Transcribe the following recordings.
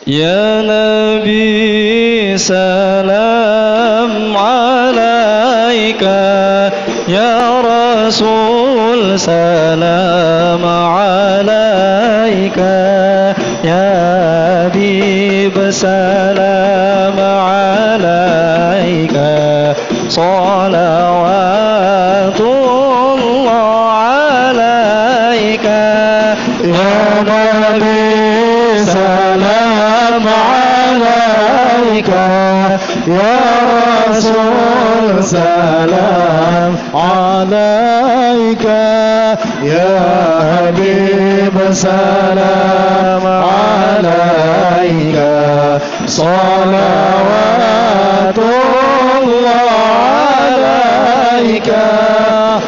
Ya Nabi salam alaika, Ya Rasul salam alaika, Ya Habib salam alaika, salawatullah alaika. Ya Nabi salam alaika, Ya Rasul salam alaika, Ya Habib salam alaika, salawatullah alaika.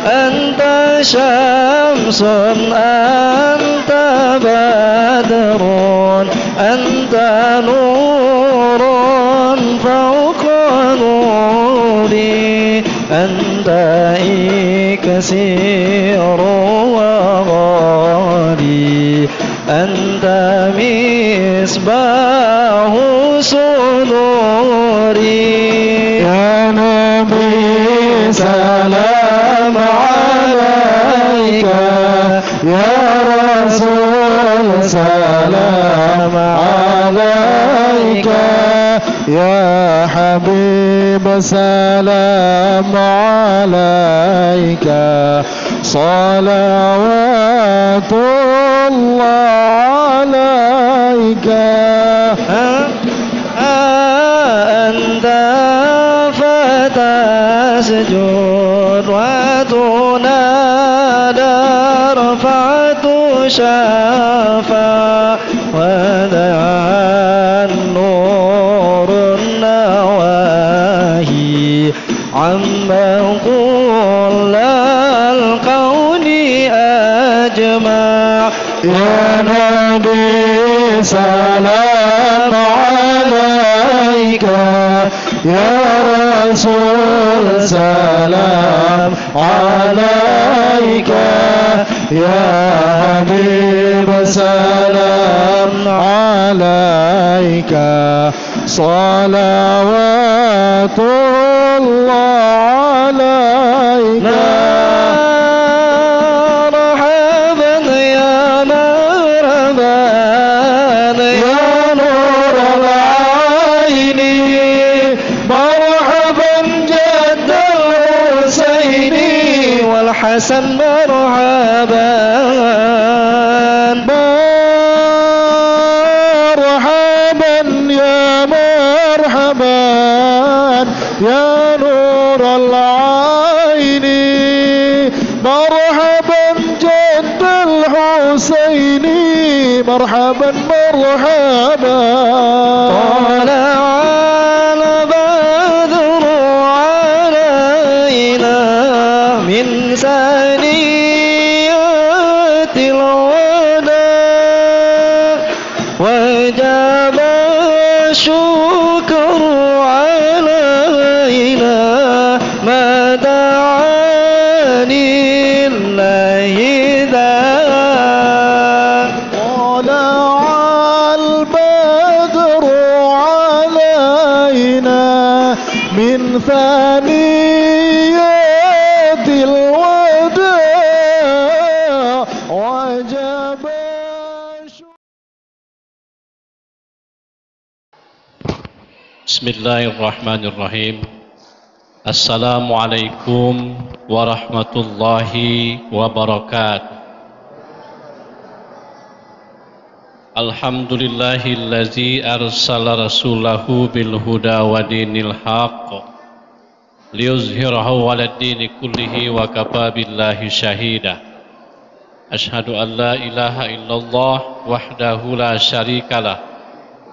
Anta syamsun, anta badrun, anta nurun fawqa nuri, anta iksiru wa ghali, anta misbahu sunuri. Ya Nabi salam alaika, Ya Rasul salam alaika, Ya Habib salam alaika, salawatullah alaika. Anta fatasjud wa tunada rafa'tu syafa wa da'an nurun nawahi amma kullal qawni ajma'. Ya Nabi salam alaika, Ya Rasul salam alaika, Ya Habib salam alaika, salawatullah alaika. Hasan marhaban, marhaban ya marhaban, ya nur al-aini, marhaban jadd al-Husaini, marhaban marhaban. Bismillahirrahmanirrahim. Assalamualaikum warahmatullahi wabarakatuh. Alhamdulillahillazi arsala rasulahu bil huda wa dinil haqq liyuzhirahu 'alad dini kullihi wa kafa billahi syahida. Asyhadu an la ilaha illallah wahdahu la syarikalah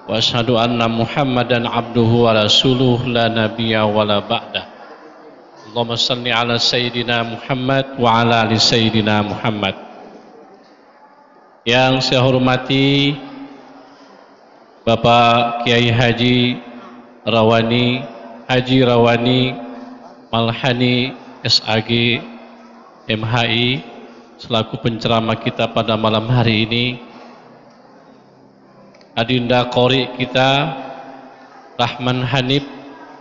wa asyhadu anna Muhammadan abduhu wa rasuluh la nabiyya wa la ba'dah. Allahumma salli ala sayyidina Muhammad wa ala ali sayyidina Muhammad. Yang saya hormati Bapak Kiai Haji Rawani Malhani SAG MHI selaku penceramah kita pada malam hari ini, adinda qori kita Rahman Hanif.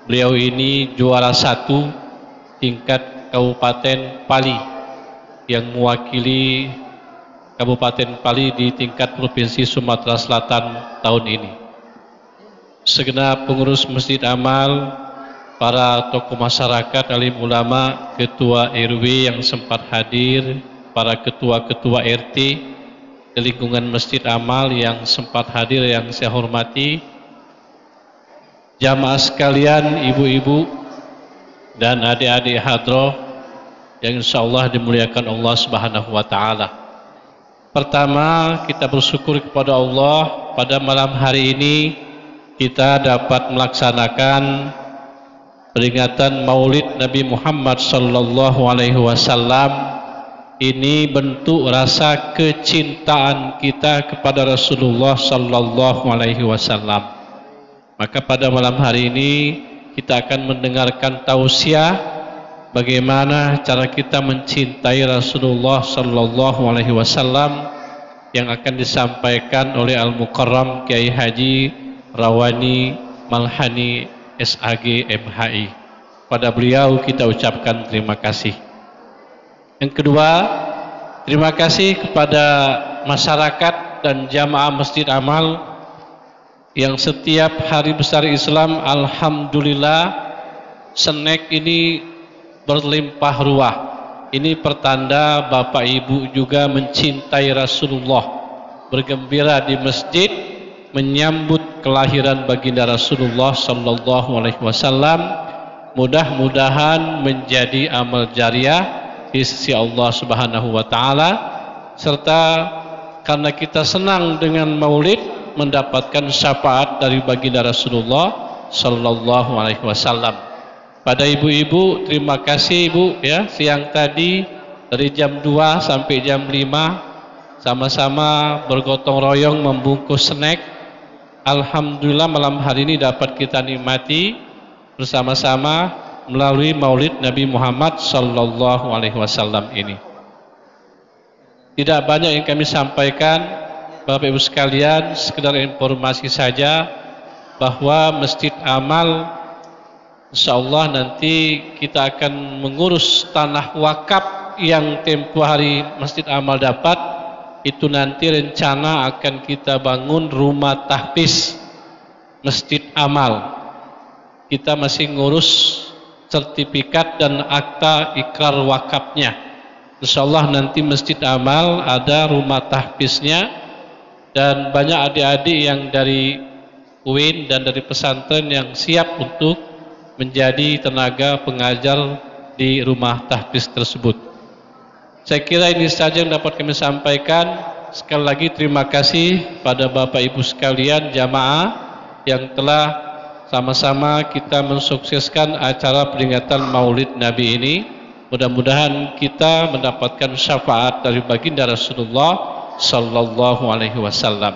Beliau ini juara 1 tingkat Kabupaten Pali yang mewakili Kabupaten Pali di tingkat Provinsi Sumatera Selatan tahun ini. Segenap pengurus Masjid Amal, para tokoh masyarakat, alim ulama, ketua RW yang sempat hadir, para ketua-ketua RT di lingkungan Masjid Amal yang sempat hadir yang saya hormati, jamaah sekalian, ibu-ibu dan adik-adik hadroh yang insyaallah dimuliakan Allah Subhanahu wa taala. Pertama, kita bersyukur kepada Allah pada malam hari ini kita dapat melaksanakan peringatan Maulid Nabi Muhammad sallallahu alaihi wasallam. Ini bentuk rasa kecintaan kita kepada Rasulullah sallallahu alaihi wasallam. Maka pada malam hari ini kita akan mendengarkan tausiah bagaimana cara kita mencintai Rasulullah sallallahu alaihi wasallam yang akan disampaikan oleh Al-Mukarram Kiai Haji Rawani Malhani SAG MHI. Pada beliau kita ucapkan terima kasih. Yang kedua, terima kasih kepada masyarakat dan jamaah Masjid Amal yang setiap hari besar Islam alhamdulillah snack ini berlimpah ruah. Ini pertanda Bapak Ibu juga mencintai Rasulullah, bergembira di masjid menyambut kelahiran baginda Rasulullah sallallahu alaihi wasallam. Mudah-mudahan menjadi amal jariah di sisi Allah Subhanahu wa taala, serta karena kita senang dengan Maulid mendapatkan syafaat dari baginda Rasulullah sallallahu alaihi wasallam. Pada ibu-ibu, terima kasih Ibu ya, siang tadi dari jam 2 sampai jam 5 sama-sama bergotong royong membungkus snack. Alhamdulillah malam hari ini dapat kita nikmati bersama-sama melalui Maulid Nabi Muhammad sallallahu alaihi wasallam ini. Tidak banyak yang kami sampaikan Bapak Ibu sekalian, sekedar informasi saja bahwa Masjid Amal insyaallah nanti kita akan mengurus tanah wakaf yang tempo hari Masjid Amal dapat. Itu nanti rencana akan kita bangun rumah tahfiz Masjid Amal. Kita masih ngurus sertifikat dan akta ikrar wakafnya. Insyaallah nanti Masjid Amal ada rumah tahfiznya. Dan banyak adik-adik yang dari UIN dan dari pesantren yang siap untuk menjadi tenaga pengajar di rumah tahfiz tersebut. Saya kira ini saja yang dapat kami sampaikan. Sekali lagi terima kasih pada Bapak Ibu sekalian jamaah yang telah sama-sama kita mensukseskan acara peringatan Maulid Nabi ini. Mudah-mudahan kita mendapatkan syafaat dari baginda Rasulullah sallallahu alaihi wasallam.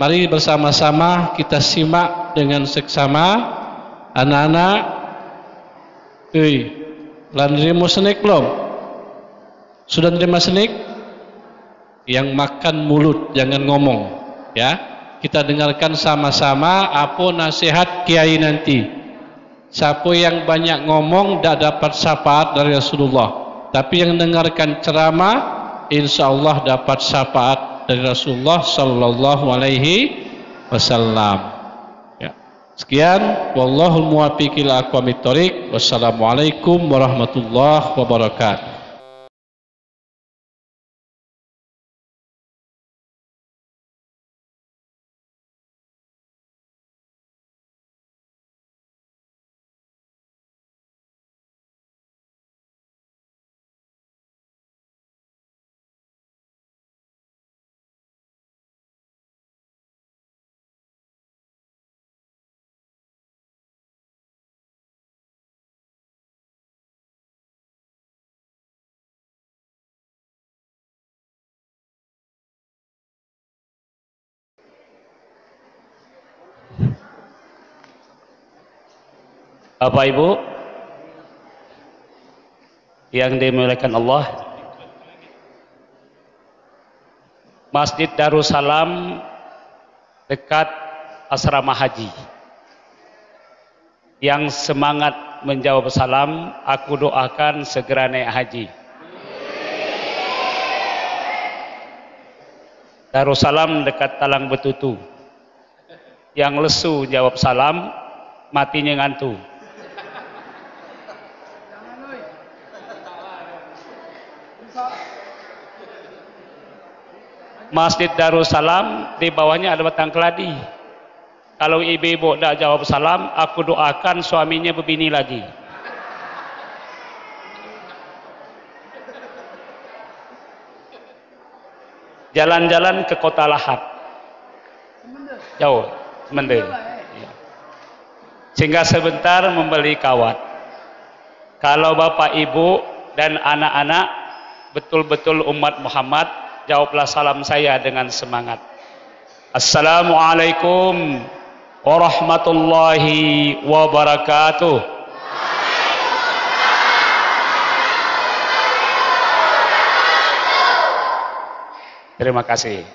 Mari bersama-sama kita simak dengan seksama. Anak-anak, nerima snack belum? Sudah nerima snack? Yang makan mulut, jangan ngomong ya. Kita dengarkan sama-sama apa nasihat kiai nanti. Siapa yang banyak ngomong tidak dapat syafaat dari Rasulullah, tapi yang dengarkan ceramah insyaallah dapat syafaat dari Rasulullah sallallahu alaihi wasallam. Ya. Sekian, wallahul muwaffiq ila aqwamit thoriq. Wassalamualaikum warahmatullahi wabarakatuh. Bapak Ibu yang dimuliakan Allah, Masjid Darussalam dekat asrama haji. Yang semangat menjawab salam, aku doakan segera naik haji. Darussalam dekat Talang Betutu. Yang lesu jawab salam, matinya ngantuk. Masjid Darussalam di bawahnya ada batang keladi. Kalau ibu-ibu tidak jawab salam, aku doakan suaminya berbini lagi. Jalan-jalan ke Kota Lahad. Jauh, Semende. Sehingga sebentar membeli kawat. Kalau bapak ibu dan anak-anak betul-betul umat Muhammad, jawablah salam saya dengan semangat. Assalamualaikum warahmatullahi wabarakatuh. Terima kasih.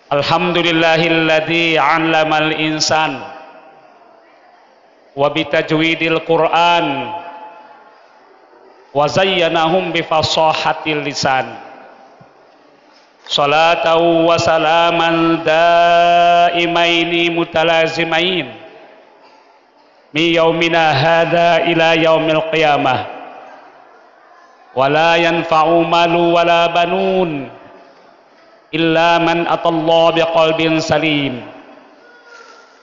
Alhamdulillahilladzi 'allamal insan wa bitajwidil Qur'an wa zayyanahum bi fasahatil lisan. Salatan wa salaman daimaini mutalazimain mi yaumina hadza ila yaumil qiyamah wa la yanfa'u malu wa la banun illa man atallaha biqalbin salim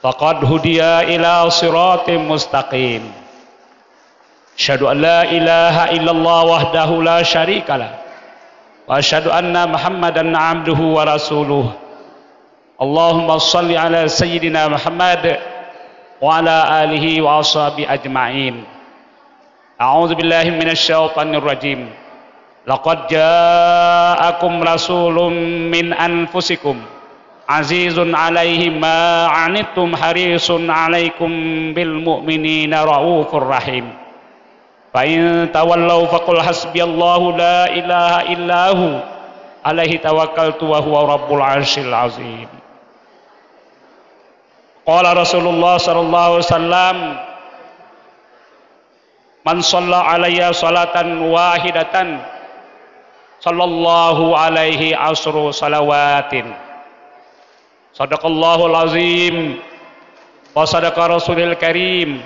faqad hudiya ila siratim mustaqim. Asyhadu an la ilaha illallah wahdahu la syarikalah wa asyhadu anna Muhammadan abduhu wa rasuluh. Allahumma shalli ala sayyidina Muhammad wa ala alihi wa ashabi ajma'in. A'udzu billahi minasy syaithanir rajim. Laqad ja'akum rasulun min anfusikum azizun 'alaihi ma 'anittum harisun 'alaikum bil mu'minina raufur rahim. Fa in tawallaw faqul hasbiyallahu la ilaha illahu alaihi tawakkaltu wa huwa rabbul 'arsyil 'azim. Qala Rasulullah sallallahu alaihi wasallam, man shalla alayya salatan wahidatan sallallahu alaihi asru salawatin. Sadaqallahul azim wa sadaqa rasulil karim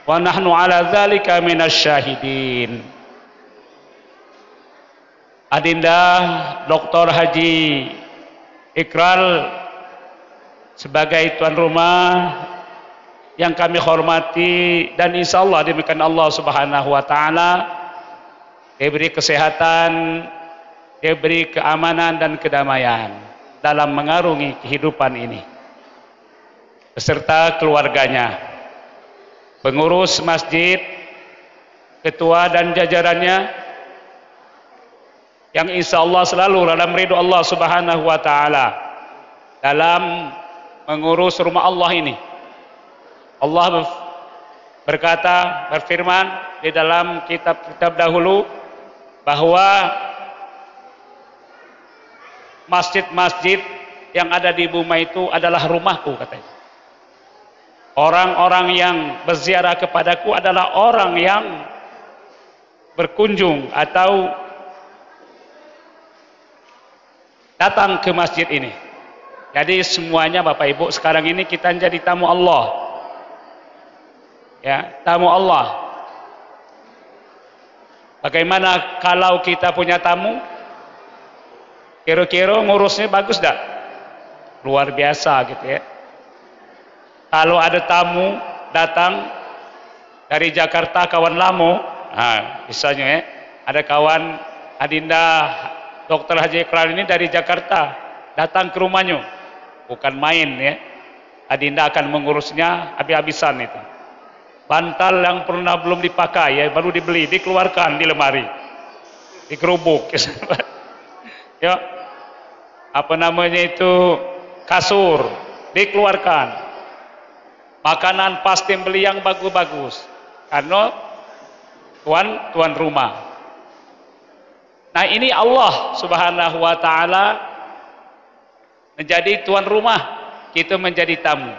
wa nahnu ala dzalika minasyahidin. Adinda Dr. Haji Ikral sebagai tuan rumah yang kami hormati dan insyaallah demikian Allah Subhanahu wa taala diberi kesehatan, diberi keamanan dan kedamaian dalam mengarungi kehidupan ini beserta keluarganya, pengurus masjid, ketua dan jajarannya yang insyaallah selalu dalam ridho Allah Subhanahu wa taala dalam mengurus rumah Allah ini. Allah berkata, berfirman di dalam kitab-kitab dahulu bahwa masjid-masjid yang ada di bumi itu adalah rumahku, katanya. Orang-orang yang berziarah kepadaku adalah orang yang berkunjung atau datang ke masjid ini. Jadi semuanya Bapak Ibu sekarang ini kita jadi tamu Allah. Ya, tamu Allah. Bagaimana kalau kita punya tamu? Kira-kira ngurusnya bagus dah? Luar biasa gitu ya. Kalau ada tamu datang dari Jakarta, kawan Lamo, misalnya ya, ada kawan Adinda Dr. Haji Ikral ini dari Jakarta datang ke rumahnya, bukan main ya. Adinda akan mengurusnya habis-habisan itu. Bantal yang pernah belum dipakai ya baru dibeli, dikeluarkan di lemari, dikerubuk. Ya, apa namanya itu, kasur dikeluarkan. Makanan pasti beli yang bagus-bagus karena tuan rumah. Nah ini Allah Subhanahu wa taala menjadi tuan rumah, kita menjadi tamu.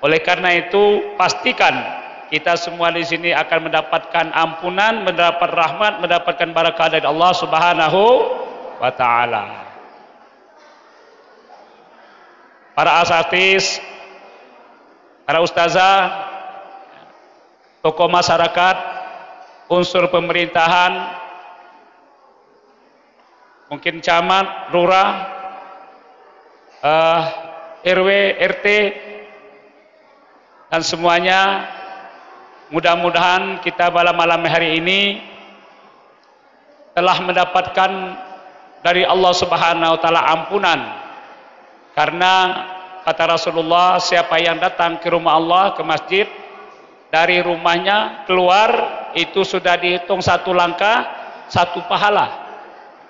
Oleh karena itu, pastikan kita semua di sini akan mendapatkan ampunan, mendapat rahmat, mendapatkan barakah dari Allah Subhanahu wa taala. Para asatidz, para ustazah, tokoh masyarakat, unsur pemerintahan, mungkin camat, lurah, RW, RT, dan semuanya, mudah-mudahan kita pada malam hari ini telah mendapatkan dari Allah Subhanahu wa taala ampunan. Karena kata Rasulullah, siapa yang datang ke rumah Allah, ke masjid, dari rumahnya keluar, itu sudah dihitung satu langkah, satu pahala,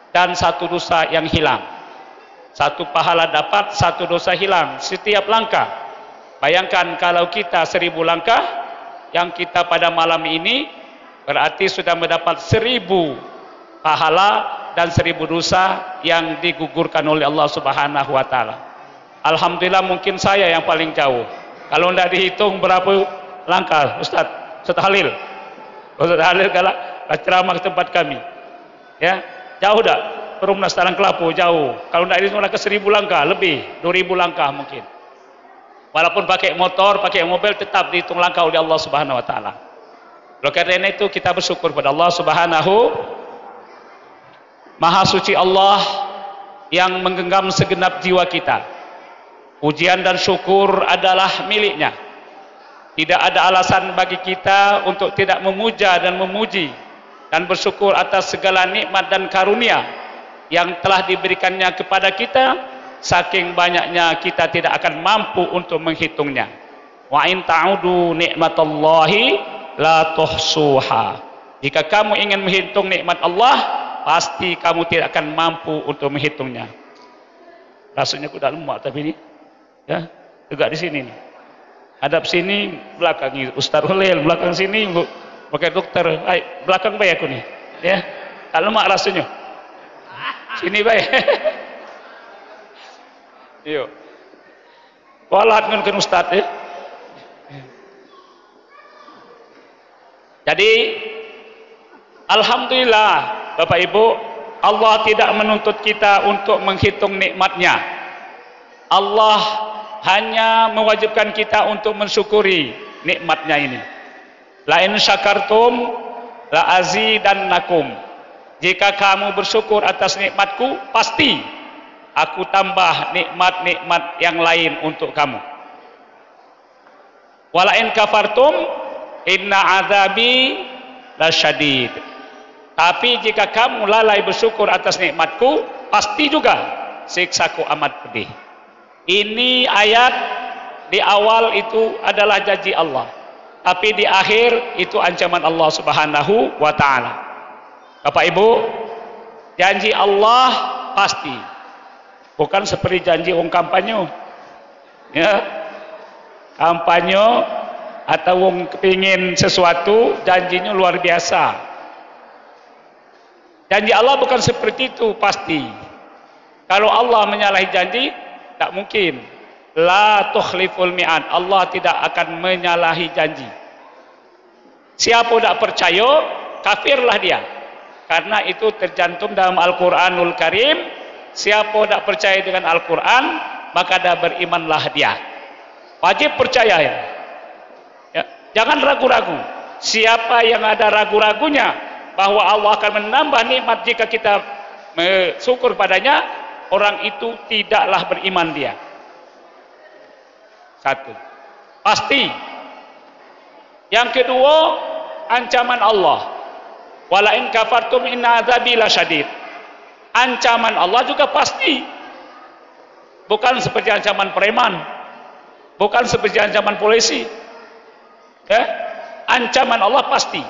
dan satu dosa yang hilang. Satu pahala dapat, satu dosa hilang setiap langkah. Bayangkan kalau kita 1000 langkah, yang kita pada malam ini berarti sudah mendapat 1000 pahala dan 1000 dosa yang digugurkan oleh Allah Subhanahu wa taala. Alhamdulillah, mungkin saya yang paling jauh. Kalau tidak dihitung berapa langkah, Ustaz Halil. Ustaz Halil kalau ceramah ke tempat kami, ya, jauh dah. Perumnas Talang Kelapu jauh. Kalau tidak dihitung ke 1000 langkah, lebih 2000 langkah mungkin. Walaupun pakai motor, pakai mobil, tetap dihitung langkah oleh Allah Subhanahu wa taala. Oleh karena itu kita bersyukur pada Allah Subhanahu. Maha suci Allah yang menggenggam segenap jiwa kita. Pujian dan syukur adalah miliknya. Tidak ada alasan bagi kita untuk tidak memuja dan memuji dan bersyukur atas segala nikmat dan karunia yang telah diberikannya kepada kita. Saking banyaknya kita tidak akan mampu untuk menghitungnya. Wa in ta'udu nikmatallahi la tuhsuha. Jika kamu ingin menghitung nikmat Allah, pasti kamu tidak akan mampu untuk menghitungnya. Rasanya aku dah lemak tapi ini, ya, tegak di sini nih. Hadap sini, belakang ini Ustaz Halil, belakang sini pakai dokter. Ay, belakang baik aku nih, ya. Tak lemak rasanya. Sini baik. Yo. Walat ngan Ustaz, ya. Jadi alhamdulillah Bapak Ibu, Allah tidak menuntut kita untuk menghitung nikmatnya. Allah hanya mewajibkan kita untuk mensyukuri nikmatnya ini. La in syakartum la azidannakum. Jika kamu bersyukur atas nikmatku, pasti aku tambah nikmat-nikmat yang lain untuk kamu. Wala in kafartum inna azabi lasyadid. Tapi jika kamu lalai bersyukur atas nikmatku, pasti juga siksaku amat pedih. Ini ayat di awal itu adalah janji Allah, tapi di akhir itu ancaman Allah Subhanahu wa taala. Bapak Ibu, janji Allah pasti. Bukan seperti janji orang kampanye, ya, kampanye atau orang kepingin sesuatu, janjinya luar biasa. Janji Allah bukan seperti itu pasti. Kalau Allah menyalahi janji, tak mungkin. La tukhliful mi'ad. Allah tidak akan menyalahi janji. Siapa tidak percaya, kafirlah dia. Karena itu tercantum dalam Al-Quranul Karim. Siapa tidak percaya dengan Al-Quran, maka dah berimanlah dia. Wajib percaya, ya. Ya. Jangan ragu-ragu. Siapa yang ada ragu-ragunya bahwa Allah akan menambah nikmat jika kita bersyukur padanya, orang itu tidaklah beriman dia. Satu, pasti. Yang kedua, ancaman Allah. Wala in kafartum inna azabi lasyadid. Ancaman Allah juga pasti. Bukan seperti ancaman preman, bukan seperti ancaman polisi, ya? Ancaman Allah pasti.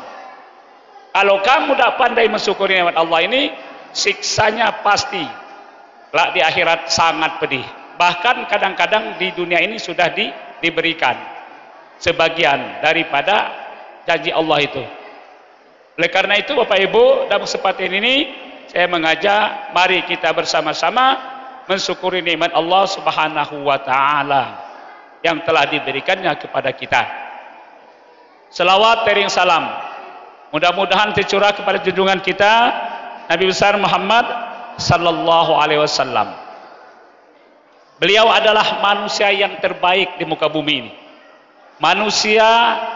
Kalau kamu tidak pandai mensyukuri nikmat Allah ini, siksanya pasti. Kelak di akhirat sangat pedih. Bahkan kadang-kadang di dunia ini sudah diberikan sebagian daripada janji Allah itu. Oleh karena itu Bapak Ibu, dalam kesempatan ini saya mengajak, mari kita bersama-sama mensyukuri nikmat Allah Subhanahu wa taala yang telah diberikannya kepada kita. Selawat tering salam mudah-mudahan tercurah kepada junjungan kita Nabi besar Muhammad sallallahu alaihi wasallam. Beliau adalah manusia yang terbaik di muka bumi ini. Manusia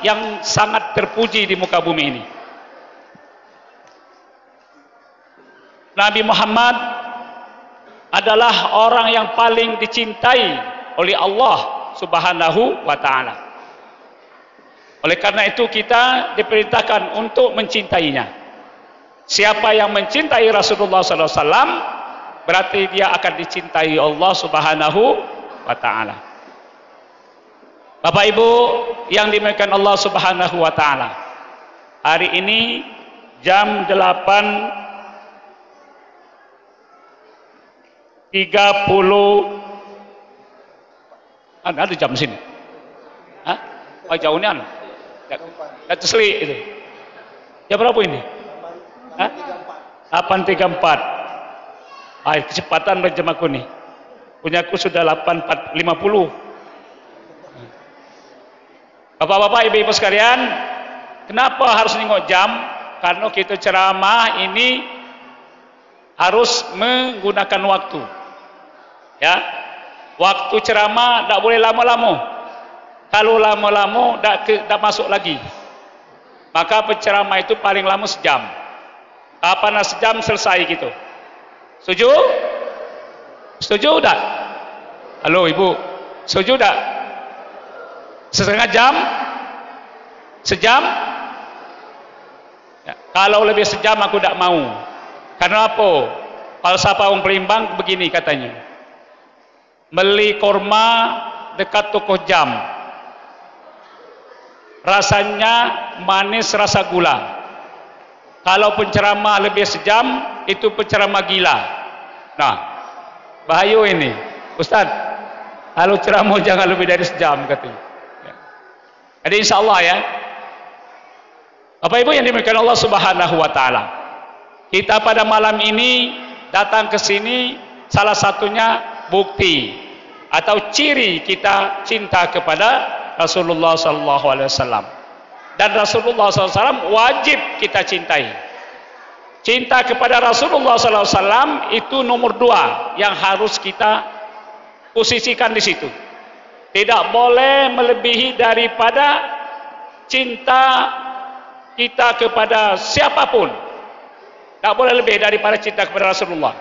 yang sangat terpuji di muka bumi ini. Nabi Muhammad adalah orang yang paling dicintai oleh Allah Subhanahu wa taala. Oleh karena itu kita diperintahkan untuk mencintainya. Siapa yang mencintai Rasulullah sallallahu alaihi wasallam berarti dia akan dicintai Allah Subhanahu wa taala. Bapak Ibu yang dimuliakan Allah Subhanahu wa taala. Hari ini jam 8.30 ada jam sini. Hah? Oh, jauhnya enggak tesli itu. Jam berapa ini? Hah? 8.34. Kecepatan jam aku nih. Punyaku sudah 8.50. Bapak-bapak, ibu-ibu sekalian, kenapa harus nengok jam? Karena kita ceramah ini harus menggunakan waktu. Ya, waktu ceramah tak boleh lama-lama. Kalau lama-lama tak masuk lagi. Maka penceramah itu paling lama sejam. Kapan sejam selesai gitu. Setuju? Setuju tak? Halo ibu, setuju tak? Setengah jam? Sejam? Ya, kalau lebih sejam aku tak mau. Karena apa? Falsafah orang Pelimbang begini katanya. Beli korma dekat toko jam. Rasanya manis rasa gula. Kalau penceramah lebih sejam, itu penceramah gila. Nah, bahaya ini. Ustaz, kalau ceramah jangan lebih dari sejam katanya. Jadi insya Allah ya, Bapak Ibu yang dimuliakan Allah Subhanahu wa taala. Kita pada malam ini datang ke sini salah satunya bukti atau ciri kita cinta kepada Rasulullah sallallahu alaihi wasallam. Dan Rasulullah sallallahu alaihi wasallam wajib kita cintai. Cinta kepada Rasulullah sallallahu alaihi wasallam itu nomor 2 yang harus kita posisikan di situ. Tidak boleh melebihi daripada cinta kita kepada siapapun. Tak boleh lebih daripada cinta kepada Rasulullah.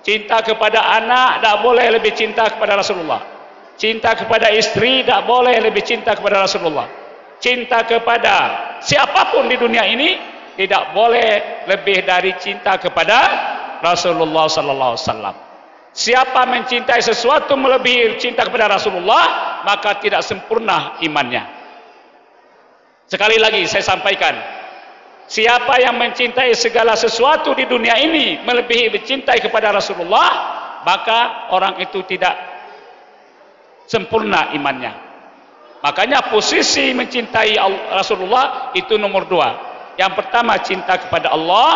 Cinta kepada anak tak boleh lebih cinta kepada Rasulullah. Cinta kepada istri tak boleh lebih cinta kepada Rasulullah. Cinta kepada siapapun di dunia ini tidak boleh lebih dari cinta kepada Rasulullah sallallahu alaihi wasallam. Siapa mencintai sesuatu melebihi cinta kepada Rasulullah, maka tidak sempurna imannya. Sekali lagi saya sampaikan, siapa yang mencintai segala sesuatu di dunia ini melebihi mencintai kepada Rasulullah, maka orang itu tidak sempurna imannya. Makanya posisi mencintai Rasulullah itu nomor 2. Yang pertama cinta kepada Allah,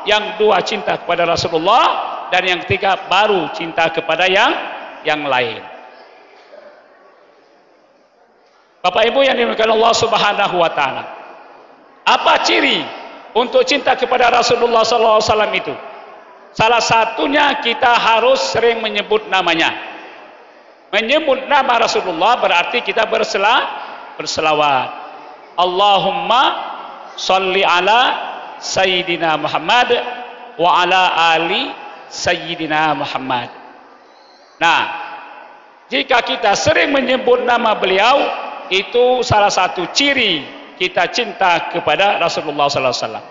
yang 2 cinta kepada Rasulullah, dan yang 3 baru cinta kepada yang lain. Bapak Ibu yang dimuliakan Allah Subhanahu wa taala. Apa ciri untuk cinta kepada Rasulullah sallallahu alaihi wasallam itu? Salah satunya kita harus sering menyebut namanya. Menyebut nama Rasulullah berarti kita berselawat. Allahumma sholli ala Sayyidina Muhammad wa ala ali Sayyidina Muhammad. Nah, jika kita sering menyebut nama beliau, itu salah satu ciri kita cinta kepada Rasulullah sallallahu alaihi wasallam.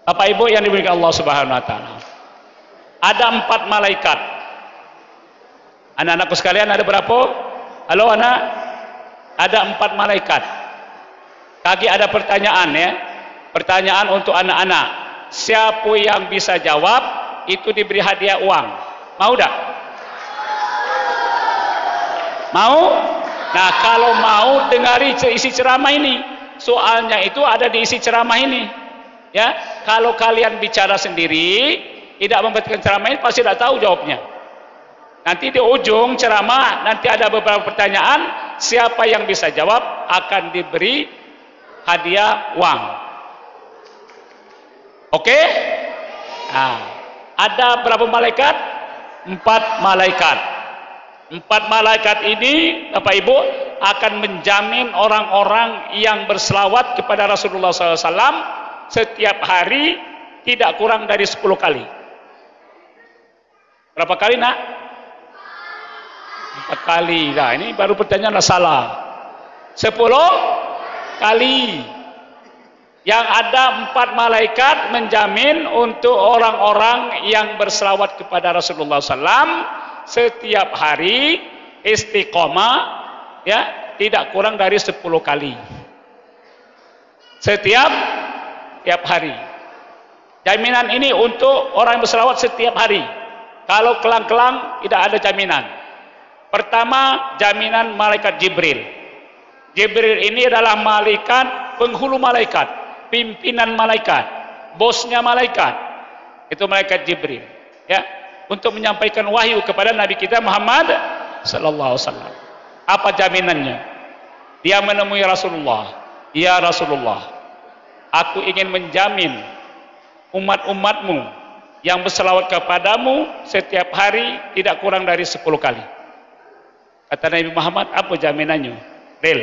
Bapak Ibu yang dimuliakan Allah Subhanahu wa taala. Ada 4 malaikat. Anak-anakku sekalian, ada berapa? Halo anak? Ada 4 malaikat. Kaki ada pertanyaan ya. Pertanyaan untuk anak-anak. Siapa yang bisa jawab itu diberi hadiah uang. Mau tak? Mau? Nah, kalau mau dengari isi ceramah ini. Soalnya itu ada di isi ceramah ini. Ya, kalau kalian bicara sendiri, tidak memperhatikan ceramah ini pasti tidak tahu jawabnya. Nanti di ujung ceramah nanti ada beberapa pertanyaan, siapa yang bisa jawab akan diberi hadiah uang. Oke? Nah, ada berapa malaikat? 4 malaikat. 4 malaikat ini Bapak Ibu akan menjamin orang-orang yang berselawat kepada Rasulullah SAW setiap hari tidak kurang dari 10 kali. Berapa kali nak? 4 kali. Nah, ini baru pertanyaan salah. 10 kali. Yang ada 4 malaikat menjamin untuk orang-orang yang berselawat kepada Rasulullah SAW setiap hari istiqomah, ya, tidak kurang dari 10 kali. Setiap hari. Jaminan ini untuk orang yang berselawat setiap hari. Kalau kelang-kelang tidak ada jaminan. Pertama, jaminan malaikat Jibril. Jibril ini adalah malaikat penghulu malaikat, pimpinan malaikat, bosnya malaikat. Itu malaikat Jibril, ya, untuk menyampaikan wahyu kepada Nabi kita Muhammad sallallahu alaihi wasallam. Apa jaminannya? Dia menemui Rasulullah. Ya Rasulullah, aku ingin menjamin umat-umatmu yang berselawat kepadamu setiap hari tidak kurang dari 10 kali. Kata Nabi Muhammad, apa jaminannya? Real.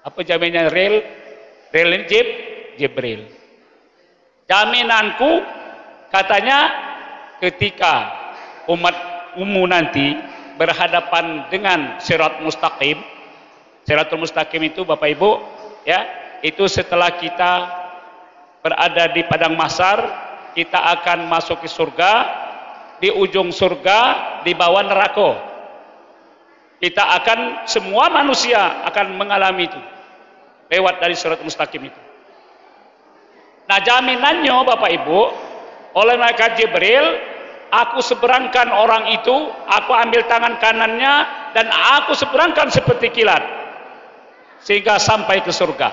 Apa jaminannya real? Real ini Jibril. Jaminanku, katanya, ketika umatmu nanti berhadapan dengan Siratul Mustaqim. Siratul Mustaqim itu Bapak Ibu, ya, itu setelah kita berada di padang mahsyar, kita akan masuk ke surga. Di ujung surga, di bawah neraka. Kita akan, semua manusia akan mengalami itu. Lewat dari Siratul Mustaqim itu. Nah, jaminannya Bapak Ibu, oleh malaikat Jibril, aku seberangkan orang itu, aku ambil tangan kanannya, dan aku seberangkan seperti kilat. Sehingga sampai ke surga.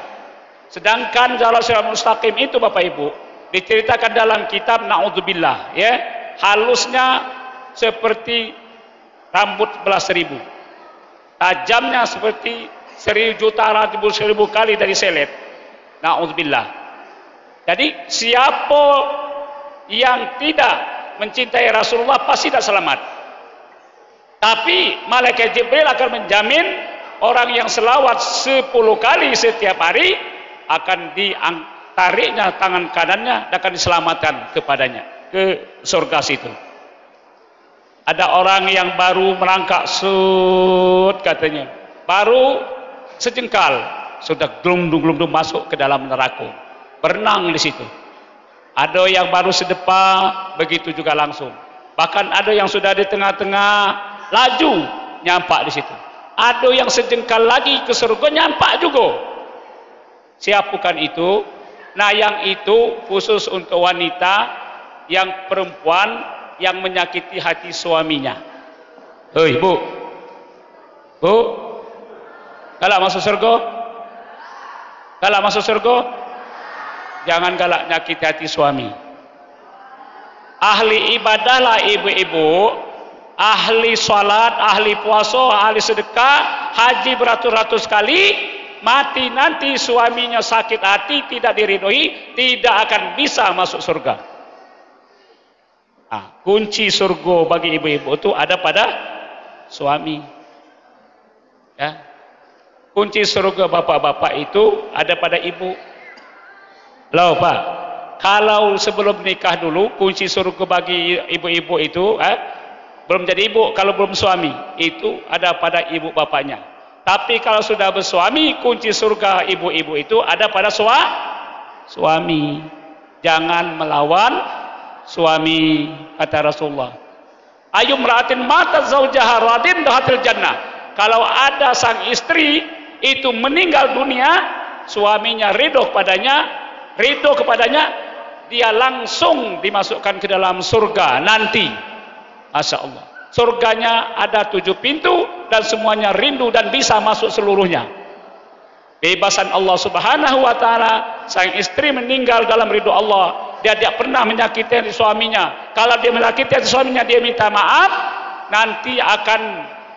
Sedangkan jalan Siratul Mustaqim itu Bapak Ibu, diceritakan dalam kitab Na'udzubillah, ya, halusnya seperti rambut 11.000, tajamnya seperti 1.000 kali dari selet. Na'udzubillah. Jadi siapa yang tidak mencintai Rasulullah pasti tidak selamat. Tapi malaikat Jibril akan menjamin orang yang selawat 10 kali setiap hari akan ditariknya tangan kanannya dan akan diselamatkan kepadanya ke surga situ. Ada orang yang baru merangkak katanya, baru sejengkal sudah glum masuk ke dalam neraka, berenang di situ. Ada yang baru sedepah, begitu juga langsung. Bahkan ada yang sudah di tengah-tengah laju nyampak di situ. Ada yang sejengkal lagi ke surga nyampak juga. Siapakan itu? Nah, yang itu khusus untuk wanita yang perempuan yang menyakiti hati suaminya. Hei bu, galak masuk surga? Galak masuk surga? Jangan galak nyakiti hati suami. Ahli ibadahlah ibu-ibu, ahli salat, ahli puasa, ahli sedekah, haji beratus-ratus kali, mati nanti suaminya sakit hati, tidak diridhoi, tidak akan bisa masuk surga. Nah, kunci surga bagi ibu-ibu itu ada pada suami. Ya. Kunci surga bapak-bapak itu ada pada ibu. Loh Pak, kalau sebelum nikah dulu kunci surga bagi ibu-ibu itu belum jadi ibu, kalau belum suami itu ada pada ibu bapaknya. Tapi kalau sudah bersuami, kunci surga ibu-ibu itu ada pada suami. Jangan melawan suami, kata Rasulullah. Ayu mra'atin mata zaujaha radin dahatil jannah. Kalau ada sang istri itu meninggal dunia, suaminya ridho kepadanya, dia langsung dimasukkan ke dalam surga nanti. Masya Allah. Surganya ada 7 pintu dan semuanya rindu dan bisa masuk seluruhnya. Bebasan Allah Subhanahu wa taala, sang istri meninggal dalam ridho Allah, dia tidak pernah menyakiti suaminya. Kalau dia menyakiti suaminya, dia minta maaf, nanti akan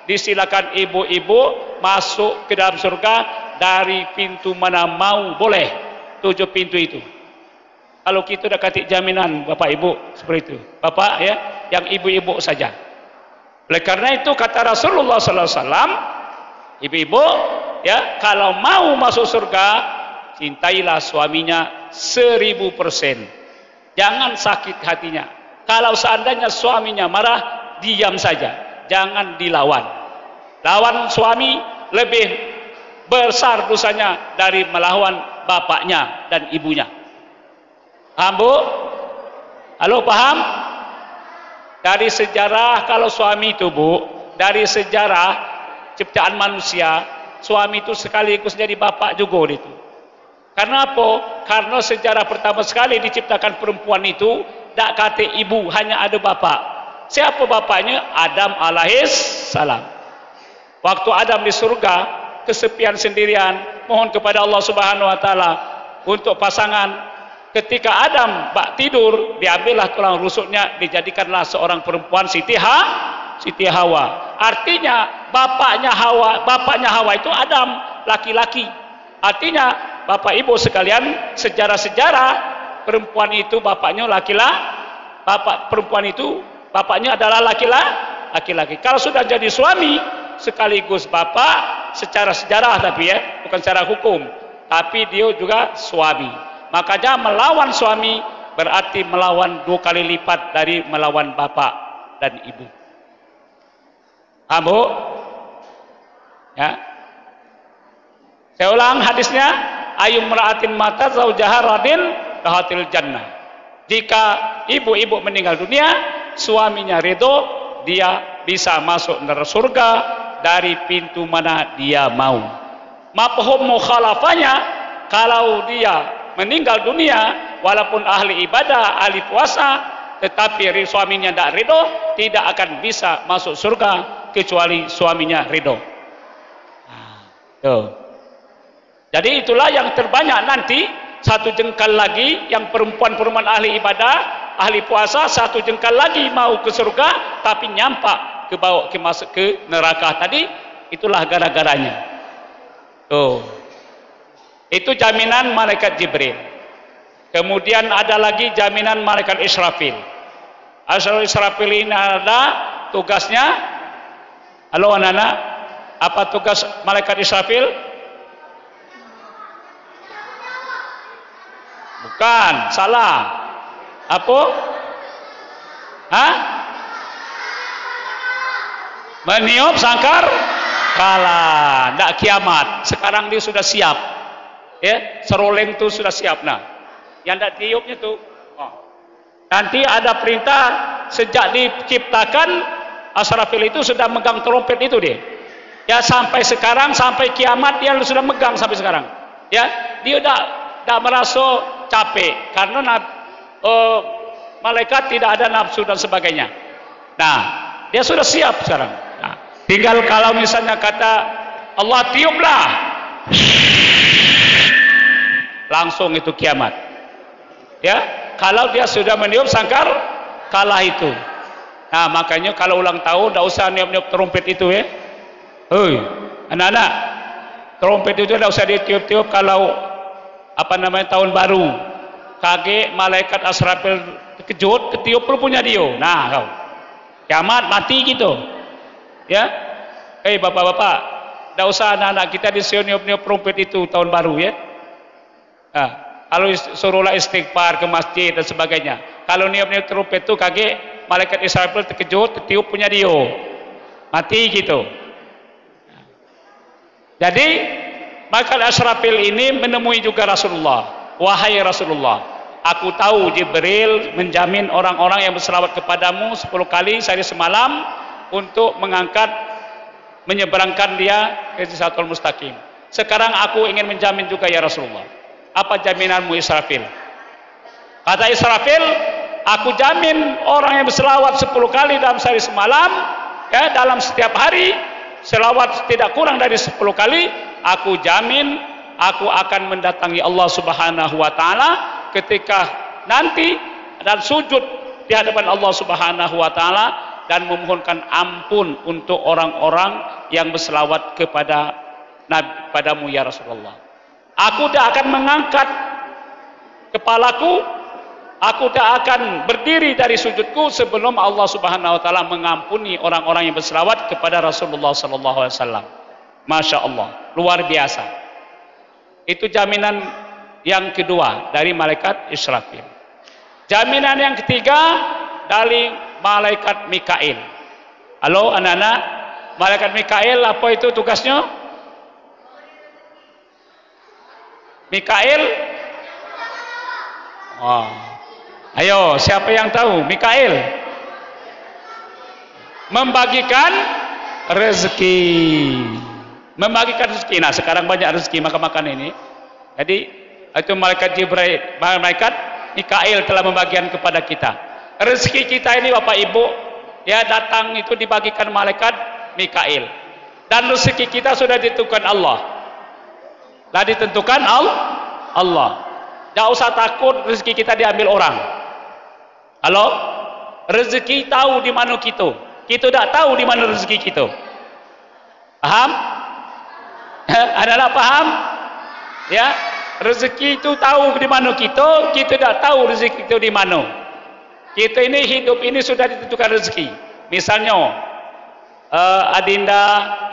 disilakan ibu-ibu masuk ke dalam surga dari pintu mana mau, boleh 7 pintu itu. Kalau kita dah kasih jaminan Bapak Ibu seperti itu, Bapak ya, yang ibu-ibu saja. Oleh karena itu kata Rasulullah sallallahu alaihi wasallam, ibu-ibu ya, kalau mau masuk surga, cintailah suaminya 1000%. Jangan sakit hatinya. Kalau seandainya suaminya marah, diam saja, jangan dilawan. Lawan suami lebih besar dosanya dari melawan bapaknya dan ibunya. Paham Bu? Halo, paham? Dari sejarah, kalau suami itu Bu, dari sejarah ciptaan manusia, suami itu sekaligus jadi bapak juga itu. Karena apa? Karena sejarah pertama sekali diciptakan perempuan itu, tak kata ibu, hanya ada bapak. Siapa bapaknya? Adam alaihis salam. Waktu Adam di surga, kesepian sendirian, mohon kepada Allah Subhanahu wa taala untuk pasangan. Ketika Adam bak tidur, diambillah tulang rusuknya, dijadikanlah seorang perempuan Siti Hawa. Artinya bapaknya Hawa itu Adam, laki-laki. Artinya Bapak Ibu sekalian, sejarah-sejarah perempuan itu bapaknya perempuan itu bapaknya adalah laki-laki. Kalau sudah jadi suami sekaligus bapak secara sejarah, tapi ya, bukan secara hukum, tapi dia juga suami. Makanya melawan suami berarti melawan 2 kali lipat dari melawan bapak dan ibu. Paham Bu? Ya. Saya ulang hadisnya, ayu meraatin mata zaujaha radin dahatil jannah. Jika ibu-ibu meninggal dunia, suaminya ridho, dia bisa masuk neraka surga dari pintu mana dia mau. Mafhum mukhalafahnya, kalau dia meninggal dunia walaupun ahli ibadah, ahli puasa, tetapi suaminya tidak ridho, tidak akan bisa masuk surga kecuali suaminya ridho. Jadi itulah yang terbanyak nanti, 1 jengkal lagi yang perempuan-perempuan ahli ibadah, ahli puasa, 1 jengkal lagi mau ke surga tapi nyampak masuk ke neraka tadi. Itulah gara-garanya. Itu jaminan malaikat Jibril. Kemudian ada lagi jaminan malaikat Israfil. Israfil ini ada tugasnya. Halo anak-anak, apa tugas malaikat Israfil? Bukan, salah. Apa? Meniup sangkar kala, tidak kiamat. Sekarang dia sudah siap. Ya, seroleng itu sudah siap. Nah, yang tidak tiupnya tuh, nanti ada perintah sejak diciptakan Asrafil itu sudah megang trompet itu dia. Ya, sampai sekarang, sampai kiamat dia sudah megang sampai sekarang. Ya, dia tidak merasa capek karena malaikat tidak ada nafsu dan sebagainya. Nah, dia sudah siap sekarang. Nah, tinggal kalau misalnya kata Allah tiuplah, langsung itu kiamat. Ya, kalau dia sudah meniup sangkar kalah itu. Nah, makanya kalau ulang tahun tidak usah niup-niup trompet itu ya. Hei, anak-anak, trompet itu tidak usah ditiup-tiup kalau tahun baru. Kaget malaikat Asrafil kejut, ketiup punya dia. Nah, kau kiamat mati gitu. Ya. Bapak-bapak, tidak usah anak-anak kita disuruh niup-niup trompet itu tahun baru ya. Nah, kalau suruhlah istighfar ke masjid dan sebagainya. Kalau niup-niup trompet itu kaget malaikat Israfil terkejut, tertiup punya dia. Mati gitu. Jadi malaikat Israfil ini menemui juga Rasulullah. Wahai Rasulullah, aku tahu Jibril menjamin orang-orang yang berselawat kepadamu 10 kali sehari semalam untuk menyeberangkan dia ke Siratal Mustaqim. Sekarang aku ingin menjamin juga ya Rasulullah. Apa jaminanmu Israfil? Kata Israfil, aku jamin orang yang berselawat 10 kali dalam sehari semalam, ya, dalam setiap hari selawat tidak kurang dari 10 kali, aku jamin aku akan mendatangi Allah Subhanahu wa taala ketika nanti dan sujud di hadapan Allah Subhanahu wa taala dan memohonkan ampun untuk orang-orang yang berselawat kepada padamu ya Rasulullah. Aku tidak akan mengangkat kepalaku, aku tidak akan berdiri dari sujudku sebelum Allah Subhanahu wa taala mengampuni orang-orang yang berselawat kepada Rasulullah sallallahu alaihi wasallam. Masya Allah, luar biasa. Itu jaminan yang kedua dari malaikat Israfil. Jaminan yang ketiga dari malaikat Mikail. Halo anak-anak, malaikat Mikail apa itu tugasnya? Mikail? Oh. Ayo, siapa yang tahu? Mikail membagikan rezeki. Membagikan rezeki. Nah, sekarang banyak rezeki makan-makan ini. Jadi, itu malaikat Jibril, malaikat Mikail telah membagikan kepada kita. Rezeki kita ini Bapak Ibu, ya datang itu dibagikan malaikat Mikail. Dan rezeki kita sudah ditentukan Allah. Sudah ditentukan Allah. Tidak usah takut rezeki kita diambil orang. Halo? Rezeki tahu di mana kita. Kita tidak tahu di mana rezeki kita. Paham? Anak-anak paham? Ya, rezeki itu tahu di mana kita tidak tahu rezeki itu di mana. Kita ini hidup ini sudah ditentukan rezeki. Misalnya, Adinda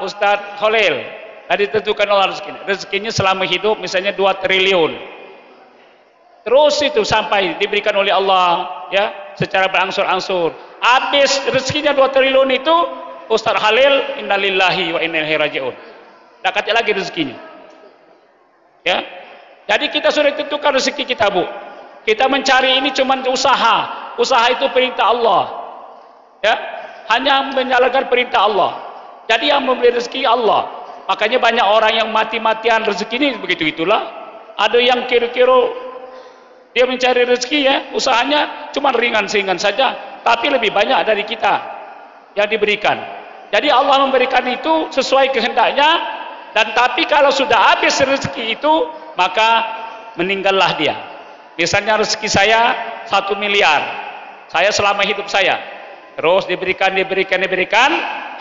Ustadz Khalil, ditentukan oleh rezekinya selama hidup misalnya 2 triliun. Terus itu sampai diberikan oleh Allah, ya, secara berangsur-angsur. Habis rezekinya 2 triliun itu, Ustadz Khalil, innalillahi wa inna ilaihi raji'un. Tak kata lagi rezekinya. Ya. Jadi kita sudah tentukan rezeki kita, Bu. Kita mencari ini cuma usaha. Usaha itu perintah Allah. Ya. Hanya menjalankan perintah Allah. Jadi yang memberi rezeki Allah. Makanya banyak orang yang mati-matian rezeki ini begitu itulah. Ada yang kira-kira dia mencari rezeki, ya, usahanya cuma ringan-ringan saja, tapi lebih banyak dari kita yang diberikan. Jadi Allah memberikan itu sesuai kehendaknya. Dan tapi kalau sudah habis rezeki itu, maka meninggallah dia. Misalnya rezeki saya 1 miliar, saya selama hidup saya, terus diberikan.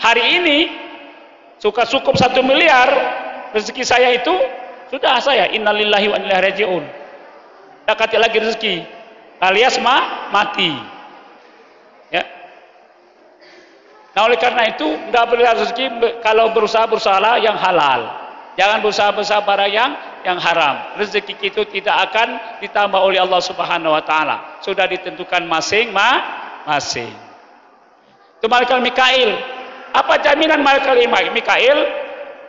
Hari ini suka cukup 1 miliar rezeki saya itu, sudah saya innalillahi wa inna ilaihi raji'un. Tak kata lagi rezeki, alias mati. Ya. Nah, oleh karena itu, tidak boleh rezeki kalau berusaha yang halal. Jangan berusaha barang yang haram. Rezeki itu tidak akan ditambah oleh Allah Subhanahu wa taala. Sudah ditentukan masing-masing. Itu malaikat Mikail. Apa jaminan malaikat Mikail?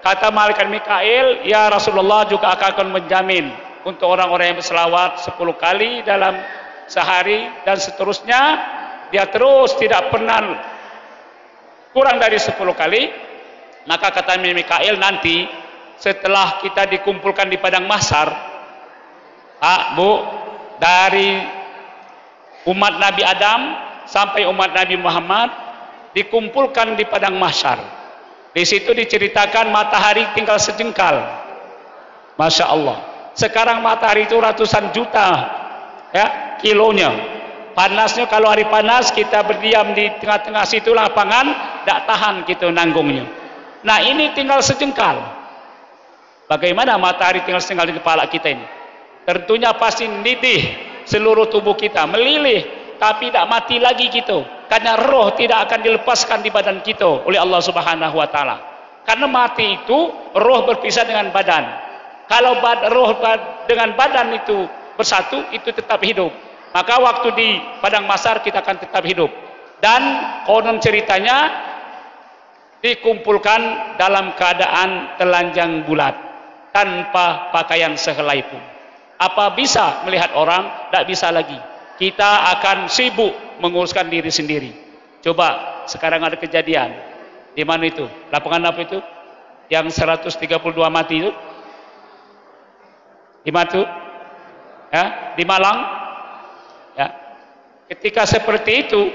Kata malaikat Mikail, ya Rasulullah juga akan menjamin untuk orang-orang yang berselawat 10 kali dalam sehari dan seterusnya, dia terus tidak pernah kurang dari 10 kali. Maka kata Mikail, nanti setelah kita dikumpulkan di padang mahsyar, Bu, dari umat Nabi Adam sampai umat Nabi Muhammad dikumpulkan di padang mahsyar. Di situ diceritakan matahari tinggal sejengkal. Masya Allah. Sekarang matahari itu ratusan juta, ya, kilonya. Panasnya, kalau hari panas kita berdiam di tengah-tengah situ lapangan, tidak tahan kita nanggungnya. Nah, ini tinggal sejengkal. Bagaimana matahari tinggal sejengkal di kepala kita ini? Tentunya pasti mendidih seluruh tubuh kita, melilih, tapi tidak mati lagi kita. Karena roh tidak akan dilepaskan di badan kita oleh Allah Subhanahu wa taala. Karena mati itu roh berpisah dengan badan. Kalau roh dengan badan itu bersatu, itu tetap hidup. Maka waktu di padang mahsyar kita akan tetap hidup. Dan konon ceritanya dikumpulkan dalam keadaan telanjang bulat, tanpa pakaian sehelai pun. Apa bisa melihat orang? Tidak bisa lagi. Kita akan sibuk menguruskan diri sendiri. Coba sekarang ada kejadian. Di mana itu? Lapangan apa itu? Yang 132 mati itu? Di mana itu? Ya, di Malang. Ya. Ketika seperti itu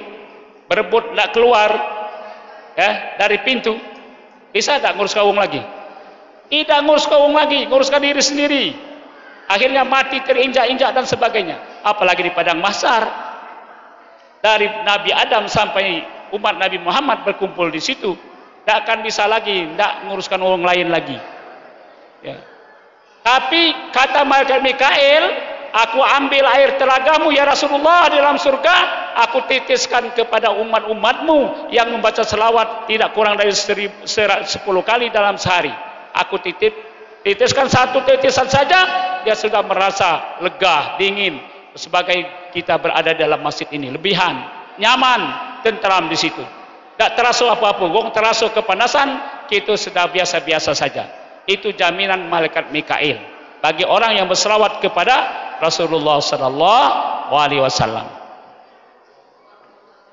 berebut nak keluar, ya, dari pintu, bisa tak ngurus kawung lagi? Tidak ngurus kawung lagi, nguruskan diri sendiri. Akhirnya mati terinjak-injak dan sebagainya. apalagi di padang mahsyar. Dari Nabi Adam sampai umat Nabi Muhammad berkumpul di situ, tidak akan bisa lagi, tidak menguruskan orang lain lagi. Ya. Tapi kata malaikat Mikail, aku ambil air telagamu ya Rasulullah di dalam surga, aku titiskan kepada umat-umatmu yang membaca selawat tidak kurang dari 10 kali dalam sehari. Aku titiskan satu titisan saja, dia sudah merasa lega, dingin, sebagai kita berada dalam masjid ini, lebihan, nyaman, tentram di situ. Tak terasa apa-apa, wong terasa kepanasan, kita sudah biasa-biasa saja. Itu jaminan malaikat Mikail bagi orang yang berselawat kepada Rasulullah sallallahu alaihi wasallam.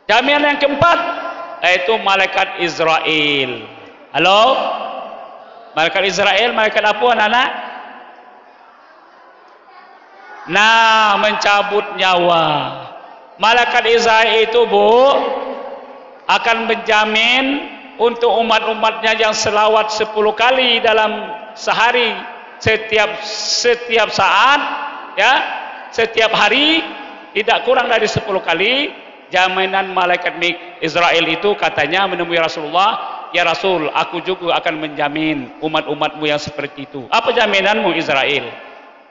Jaminan yang keempat yaitu malaikat Israel. Halo? Malaikat Israel, malaikat apa anak-anak? Nah, mencabut nyawa. Malaikat Israel itu, Bu, akan menjamin untuk umat-umatnya yang selawat 10 kali dalam sehari, setiap saat, ya, setiap hari, tidak kurang dari 10 kali. Jaminan malaikat Israel itu katanya menemui Rasulullah, ya Rasul, aku juga akan menjamin umat-umatmu yang seperti itu. Apa jaminanmu Israel?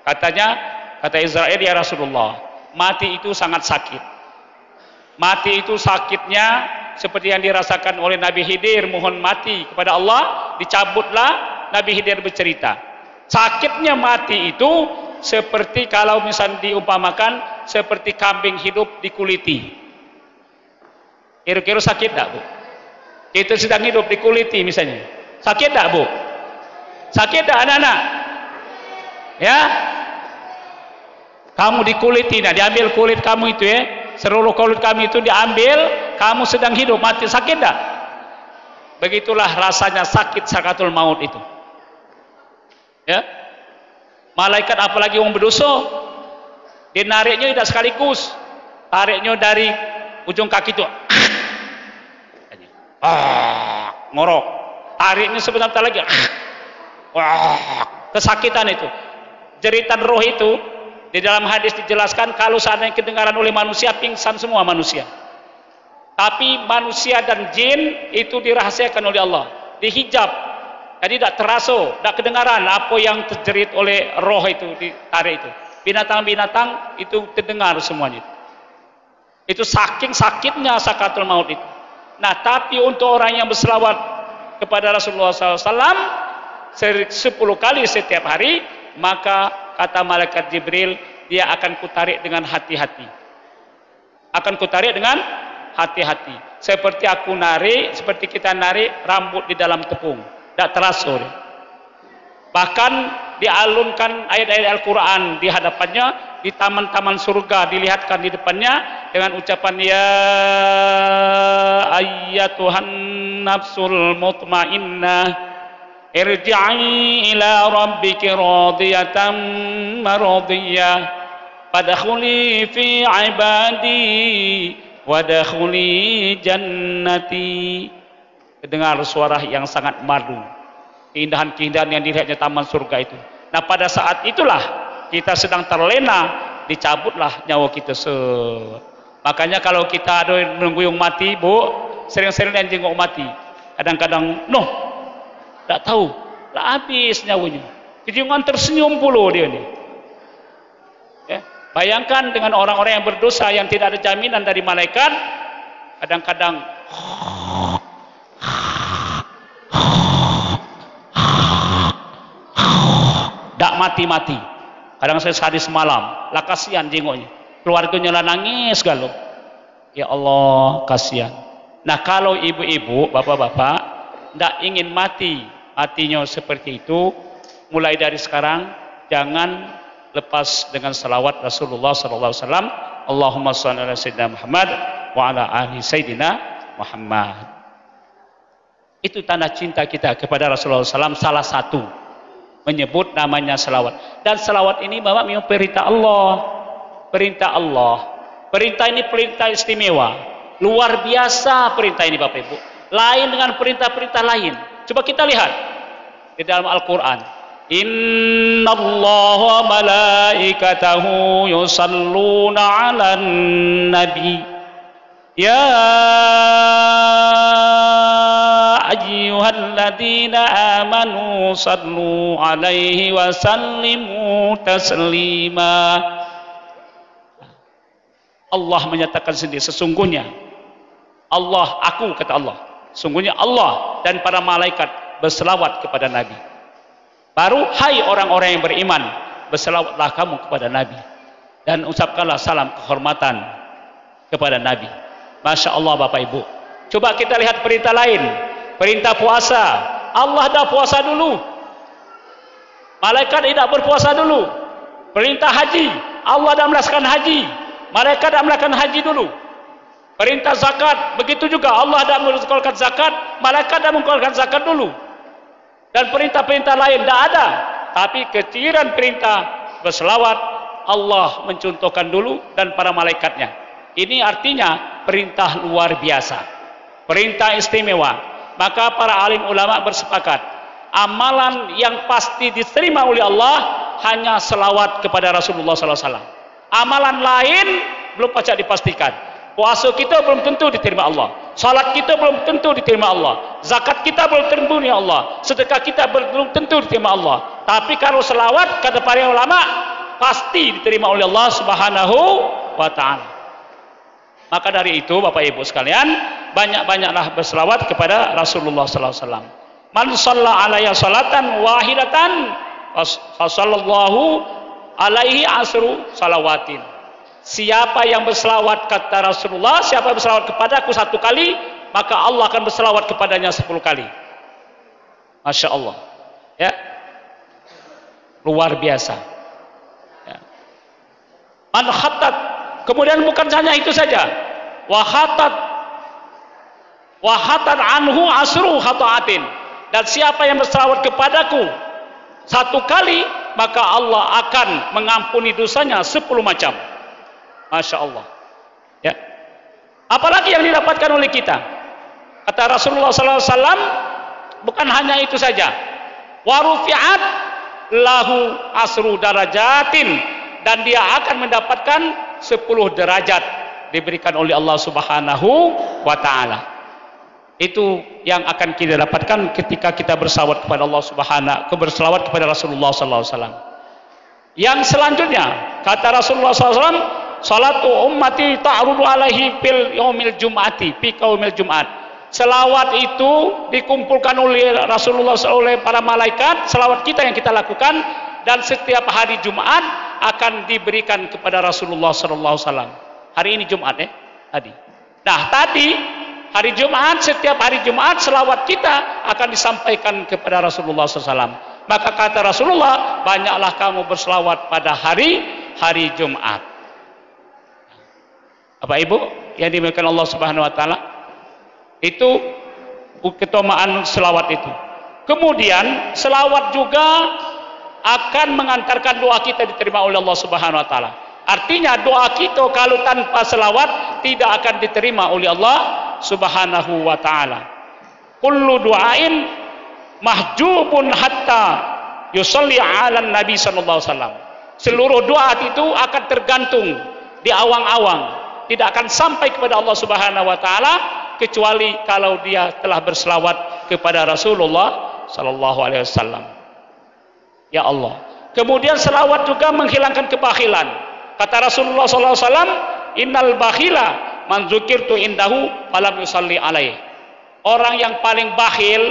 Kata Israel, ya Rasulullah, mati itu sangat sakit. Mati itu sakitnya seperti yang dirasakan oleh Nabi Khidir mohon mati kepada Allah, dicabutlah. Nabi Khidir bercerita, sakitnya mati itu seperti kalau misalnya diumpamakan seperti kambing hidup dikuliti. Kira-kira sakit tak, Bu? Itu sedang hidup dikuliti misalnya, sakit tak, Bu? Sakit tak anak-anak? Ya, kamu dikuliti, nah diambil kulit kamu itu, ya, seluruh kulit kamu itu diambil, kamu sedang hidup, mati, sakit tak? Begitulah rasanya sakit sakaratul maut itu. Ya, malaikat apalagi orang berdosa, dinariknya tidak sekaligus, tariknya dari ujung kaki itu, ngorok, tariknya sebentar lagi, kesakitan itu, jeritan roh itu. Di dalam hadis dijelaskan kalau seandainya kedengaran oleh manusia, pingsan semua manusia. Tapi manusia dan jin itu dirahasiakan oleh Allah, dihijab, jadi tidak terasa, tidak kedengaran apa yang terjerit oleh roh itu, ditarik itu. Binatang-binatang itu terdengar semuanya. Itu saking sakitnya sakaratul maut itu. Nah, tapi untuk orang yang berselawat kepada Rasulullah SAW 10 kali setiap hari, maka kata malaikat Jibril, dia akan kutarik dengan hati-hati. Akan kutarik dengan hati-hati. Seperti aku narik, seperti kita narik rambut di dalam tepung. Tidak terasa. Bahkan dialunkan ayat-ayat Al-Quran di hadapannya, di taman-taman surga dilihatkan di depannya dengan ucapan, ya ayyatuhan nafsul mutmainnah, irji'i ila rabbiki radiyatan maradiyah, fadkhuli fi ibadi wadkhuli jannati. Dengar suara yang sangat merdu, keindahan-keindahan yang dilihatnya taman surga itu. Nah, pada saat itulah kita sedang terlena, dicabutlah nyawa kita. Makanya kalau kita ada menunggu yang mati, Bu, sering-sering yang jenguk mati. Kadang-kadang, tak tahu, lah habis nyawanya. Jangan tersenyum pula dia ni. Ya, bayangkan dengan orang-orang yang berdosa yang tidak ada jaminan dari malaikat, kadang-kadang tak mati-mati. Kadang saya sehari semalam, lah kasihan jengoknya. Keluarganya lah nangis galau. Ya Allah, kasihan. Nah, kalau ibu-ibu, bapak-bapak tidak ingin matinya seperti itu, mulai dari sekarang jangan lepas dengan salawat Rasulullah SAW. Allahumma shalli ala sayyidina Muhammad wa ala ali sayyidina Muhammad. Itu tanda cinta kita kepada Rasulullah SAW. Salah satu menyebut namanya salawat. Dan salawat ini Bapak memang perintah Allah. Perintah Allah. Perintah ini perintah istimewa. Luar biasa perintah ini Bapak Ibu. Lain dengan perintah-perintah lain. Coba kita lihat di dalam Al-Quran. Innallaha malaikatahu yusalluna 'alan nabi. Ya ayyuhalladzina amanu sallu 'alaihi wa sallimu taslima. Allah menyatakan sendiri, sesungguhnya Allah, aku, kata Allah, sungguhnya Allah dan para malaikat berselawat kepada Nabi. Baru, hai orang-orang yang beriman, berselawatlah kamu kepada Nabi dan ucapkanlah salam kehormatan kepada Nabi. Masya Allah Bapak Ibu. Coba kita lihat perintah lain, perintah puasa. Allah dah puasa dulu, malaikat tidak berpuasa dulu. Perintah haji, Allah dah melaksanakan haji, malaikat dah melaksanakan haji dulu. Perintah zakat, begitu juga Allah dah mengeluarkan zakat, malaikat dah mengeluarkan zakat dulu. Dan perintah-perintah lain tidak ada, tapi keciran perintah berselawat Allah mencontohkan dulu dan para malaikatnya. Ini artinya perintah luar biasa, perintah istimewa. Maka para alim ulama bersepakat, amalan yang pasti diterima oleh Allah hanya selawat kepada Rasulullah SAW. Amalan lain belum pacak dipastikan. Puasa kita belum tentu diterima Allah, salat kita belum tentu diterima Allah, zakat kita belum tentu diterima Allah, sedekah kita belum tentu diterima Allah. Tapi kalau selawat, kata para ulama, pasti diterima oleh Allah Subhanahu wa ta'ala. Maka dari itu Bapak Ibu sekalian, banyak-banyaklah berselawat kepada Rasulullah SAW. Man shalla alaihi salatan wahidatan fasallallahu alaihi asru salawatin. Siapa yang berselawat, kata Rasulullah, siapa yang berselawat kepadaku 1 kali, maka Allah akan berselawat kepadanya 10 kali. Masya Allah, ya, luar biasa, ya. Man khatat, kemudian bukan hanya itu saja, wahatat anhu asru khataatin, dan siapa yang berselawat kepadaku 1 kali, maka Allah akan mengampuni dosanya 10 macam. Masya Allah, ya. Apalagi yang didapatkan oleh kita, kata Rasulullah SAW, bukan hanya itu saja, warufi'at lahu asru darajatin, dan dia akan mendapatkan 10 derajat diberikan oleh Allah Subhanahu wa ta'ala. Itu yang akan kita dapatkan ketika kita berselawat kepada Allah Subhanahu, berselawat kepada Rasulullah SAW. Yang selanjutnya, kata Rasulullah SAW, salatu ummati ta'rudu alaihi fil yaumil jum'ati, fi qaumil jum'at. Selawat itu dikumpulkan oleh Rasulullah oleh para malaikat, selawat kita yang kita lakukan, dan setiap hari Jumat akan diberikan kepada Rasulullah SAW. Hari ini Jumat, ya, tadi. Nah, tadi hari Jumat, setiap hari Jumat selawat kita akan disampaikan kepada Rasulullah SAW. Maka kata Rasulullah, banyaklah kamu berselawat pada hari Jumat. Bapak Ibu yang dimuliakan Allah Subhanahu wa taala, itu keutamaan selawat itu. Kemudian selawat juga akan mengantarkan doa kita diterima oleh Allah Subhanahu wa taala. Artinya doa kita kalau tanpa selawat tidak akan diterima oleh Allah Subhanahu wa taala. Kullu du'ain mahjubun hatta yusalli 'alan nabi sallallahu alaihi wasallam. Seluruh doa itu akan tergantung di awang-awang, tidak akan sampai kepada Allah Subhanahu wa taala kecuali kalau dia telah berselawat kepada Rasulullah sallallahu alaihi wasallam. Ya Allah. Kemudian selawat juga menghilangkan kebakhilan. Kata Rasulullah sallallahu alaihi wasallam, innal bakhila man dzukirtu indahu falam yusalli alaihi. Orang yang paling bakhil,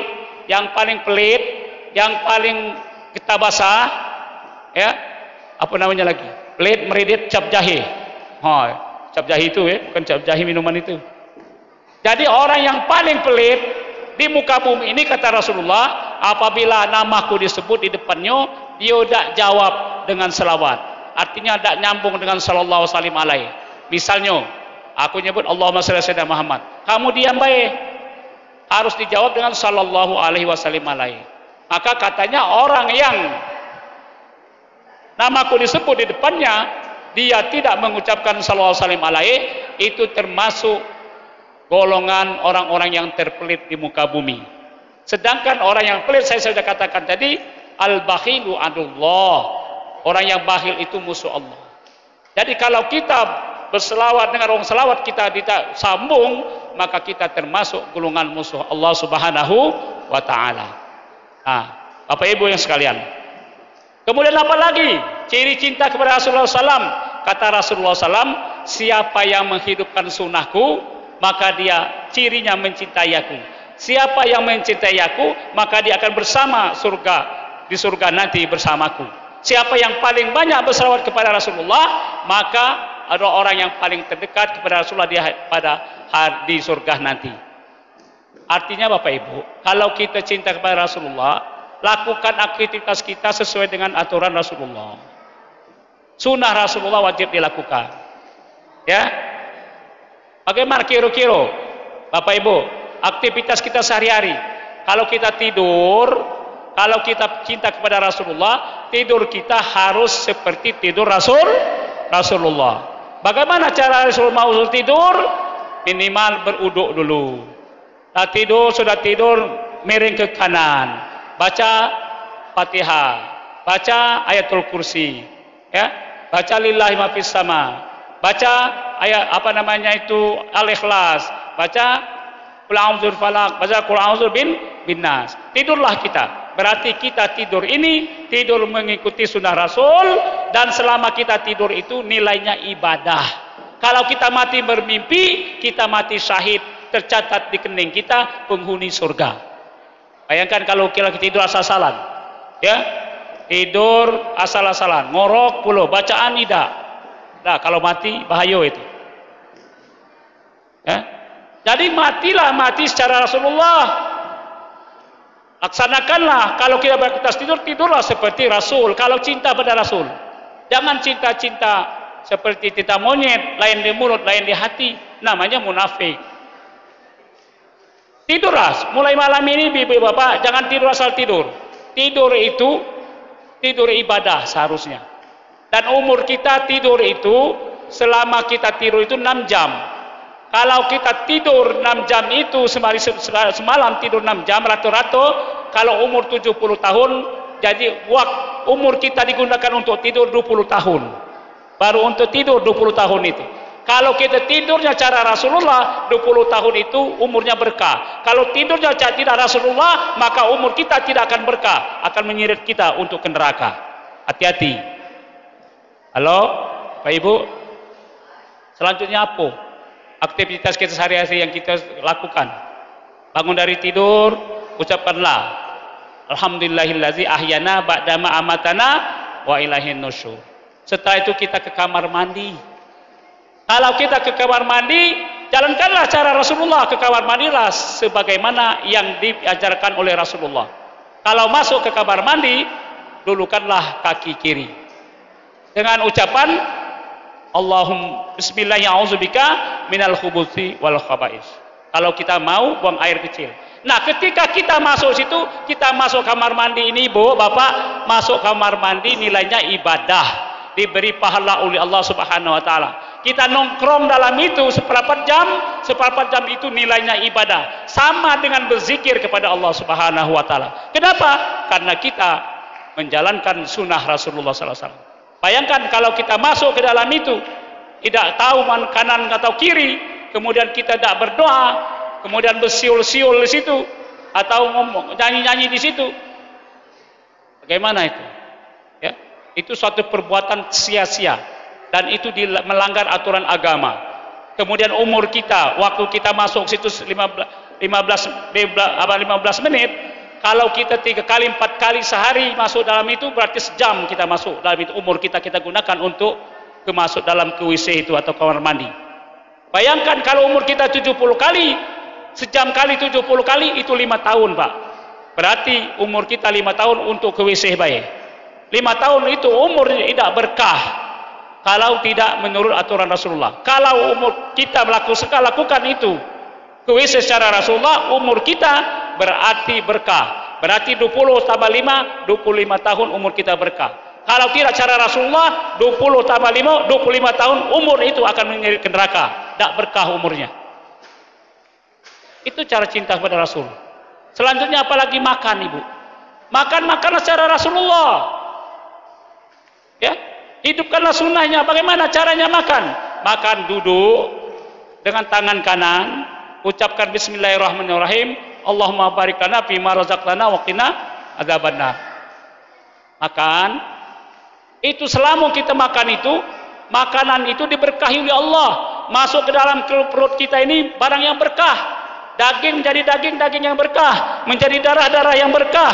yang paling pelit, yang paling ketabasah, ya, apa namanya lagi? Pelit, meredit, cap jahe. Cap jahe itu, ya, bukan cap jahe minuman itu. Jadi orang yang paling pelit di muka bumi ini, kata Rasulullah, apabila namaku disebut di depannya, dia tidak jawab dengan selawat. Artinya tidak nyambung dengan sallallahu alaihi. Misalnya, aku nyebut Allahumma shalli ala sayyidina Muhammad, kamu diam baik, harus dijawab dengan sallallahu alaihi wasallam. Maka katanya orang yang namaku disebut di depannya, dia tidak mengucapkan sallallahu alaihi, itu termasuk golongan orang-orang yang terpelit di muka bumi. Sedangkan orang yang pelit, saya sudah katakan tadi, Al-bakhilu adullah. Orang yang bakhil itu musuh Allah. Jadi kalau kita berselawat dengan orang selawat kita tidak sambung, maka kita termasuk golongan musuh Allah Subhanahu wa taala. Nah, Bapak Ibu yang sekalian. Kemudian apa lagi? Ciri cinta kepada Rasulullah SAW. Kata Rasulullah SAW, siapa yang menghidupkan sunnahku, maka dia cirinya mencintai aku. Siapa yang mencintai aku, maka dia akan bersama di surga nanti bersamaku. Siapa yang paling banyak berselawat kepada Rasulullah, maka ada orang yang paling terdekat kepada Rasulullah di surga nanti. Artinya Bapak Ibu, kalau kita cinta kepada Rasulullah, lakukan aktivitas kita sesuai dengan aturan Rasulullah. Sunnah Rasulullah wajib dilakukan. Ya. Bagaimana kira-kira Bapak Ibu, aktivitas kita sehari-hari? Kalau kita tidur, kalau kita cinta kepada Rasulullah, tidur kita harus seperti tidur Rasulullah. Bagaimana cara Rasulullah mau tidur? Minimal beruduk dulu. Sudah tidur miring ke kanan. Baca Fatihah, baca ayatul kursi, ya, baca lillahi ma fis sama, baca ayat Al-Ikhlas, baca qul a'udzu falaq, baca qul a'udzu bin nas. Tidurlah kita. Berarti kita tidur ini tidur mengikuti sunnah Rasul, dan selama kita tidur itu nilainya ibadah. Kalau kita mati bermimpi, kita mati syahid, tercatat di kening kita penghuni surga. Bayangkan kalau kita tidur asal-asalan, ya, tidur asal-asalan, ngorok puluh, bacaan tidak. Nah, kalau mati bahaya itu. Ya. Jadi mati secara Rasulullah. Laksanakanlah. Kalau kita beraktivitas tidur, tidurlah seperti Rasul. Kalau cinta pada Rasul, jangan cinta-cinta seperti cinta monyet, lain di mulut, lain di hati. Namanya munafik. Tidurlah, mulai malam ini ibu bapak, jangan tidur asal tidur. Tidur itu tidur ibadah seharusnya. Dan umur kita tidur itu, selama kita tidur itu 6 jam. Kalau kita tidur 6 jam itu, semalam tidur 6 jam rata-rata, kalau umur 70 tahun, jadi umur kita digunakan untuk tidur 20 tahun. Baru untuk tidur 20 tahun itu. Kalau kita tidurnya cara Rasulullah, 20 tahun itu umurnya berkah. Kalau tidurnya cara tidak Rasulullah, maka umur kita tidak akan berkah, akan menyeret kita untuk ke neraka. Hati-hati. Halo, Pak Ibu. Selanjutnya apa? Aktivitas kita sehari-hari yang kita lakukan. Bangun dari tidur, ucapkanlah alhamdulillahillazi ahyana ba'dama amatana wa ilaihin nusyur. Setelah itu kita ke kamar mandi. Kalau kita ke kamar mandi, jalankanlah cara Rasulullah. Ke kamar mandilah sebagaimana yang diajarkan oleh Rasulullah. Kalau masuk ke kamar mandi, dulukanlah kaki kiri dengan ucapan Allahumma bismillahirrahmanirrahim minal khubuthi wal khaba'is. Kalau kita mau buang air kecil. Nah, ketika kita masuk situ, kita masuk kamar mandi ini, Bu, Bapak, masuk kamar mandi nilainya ibadah, diberi pahala oleh Allah Subhanahu wa taala. Kita nongkrong dalam itu seperempat jam itu nilainya ibadah, sama dengan berzikir kepada Allah Subhanahu wa taala. Kenapa? Karena kita menjalankan sunnah Rasulullah SAW. Bayangkan kalau kita masuk ke dalam itu tidak tahu kanan atau kiri, kemudian kita tidak berdoa, kemudian bersiul-siul di situ atau ngomong nyanyi-nyanyi di situ, bagaimana itu? Ya, itu suatu perbuatan sia-sia. Dan itu melanggar aturan agama. Kemudian umur kita, waktu kita masuk situ 15 menit, kalau kita 3 kali 4 kali sehari masuk dalam itu, berarti sejam kita masuk dalam itu. Umur kita gunakan untuk masuk dalam ke WC itu atau kamar mandi. Bayangkan kalau umur kita 70 kali, sejam kali 70 kali, itu 5 tahun Pak. Berarti umur kita 5 tahun untuk ke WC baik. 5 tahun itu umur tidak berkah kalau tidak menurut aturan Rasulullah. Kalau umur kita lakukan itu ke WC secara Rasulullah, umur kita berarti berkah. Berarti 20 tambah 5, 25 tahun umur kita berkah. Kalau tidak cara Rasulullah, 20 tambah 5, 25 tahun umur itu akan menyeret ke neraka. Tidak berkah umurnya. Itu cara cinta kepada Rasul. Selanjutnya apalagi makan, Ibu. Makanlah cara Rasulullah. Ya, hidupkanlah sunnahnya. Bagaimana caranya makan? Makan duduk dengan tangan kanan, ucapkan bismillahirrahmanirrahim, Allahumma barik lana fima razaqtana wa qina adzabannar. Makan. Itu selama kita makan itu, makanan itu diberkahi oleh Allah. Masuk ke dalam perut kita ini barang yang berkah. Daging menjadi daging yang berkah, menjadi darah yang berkah.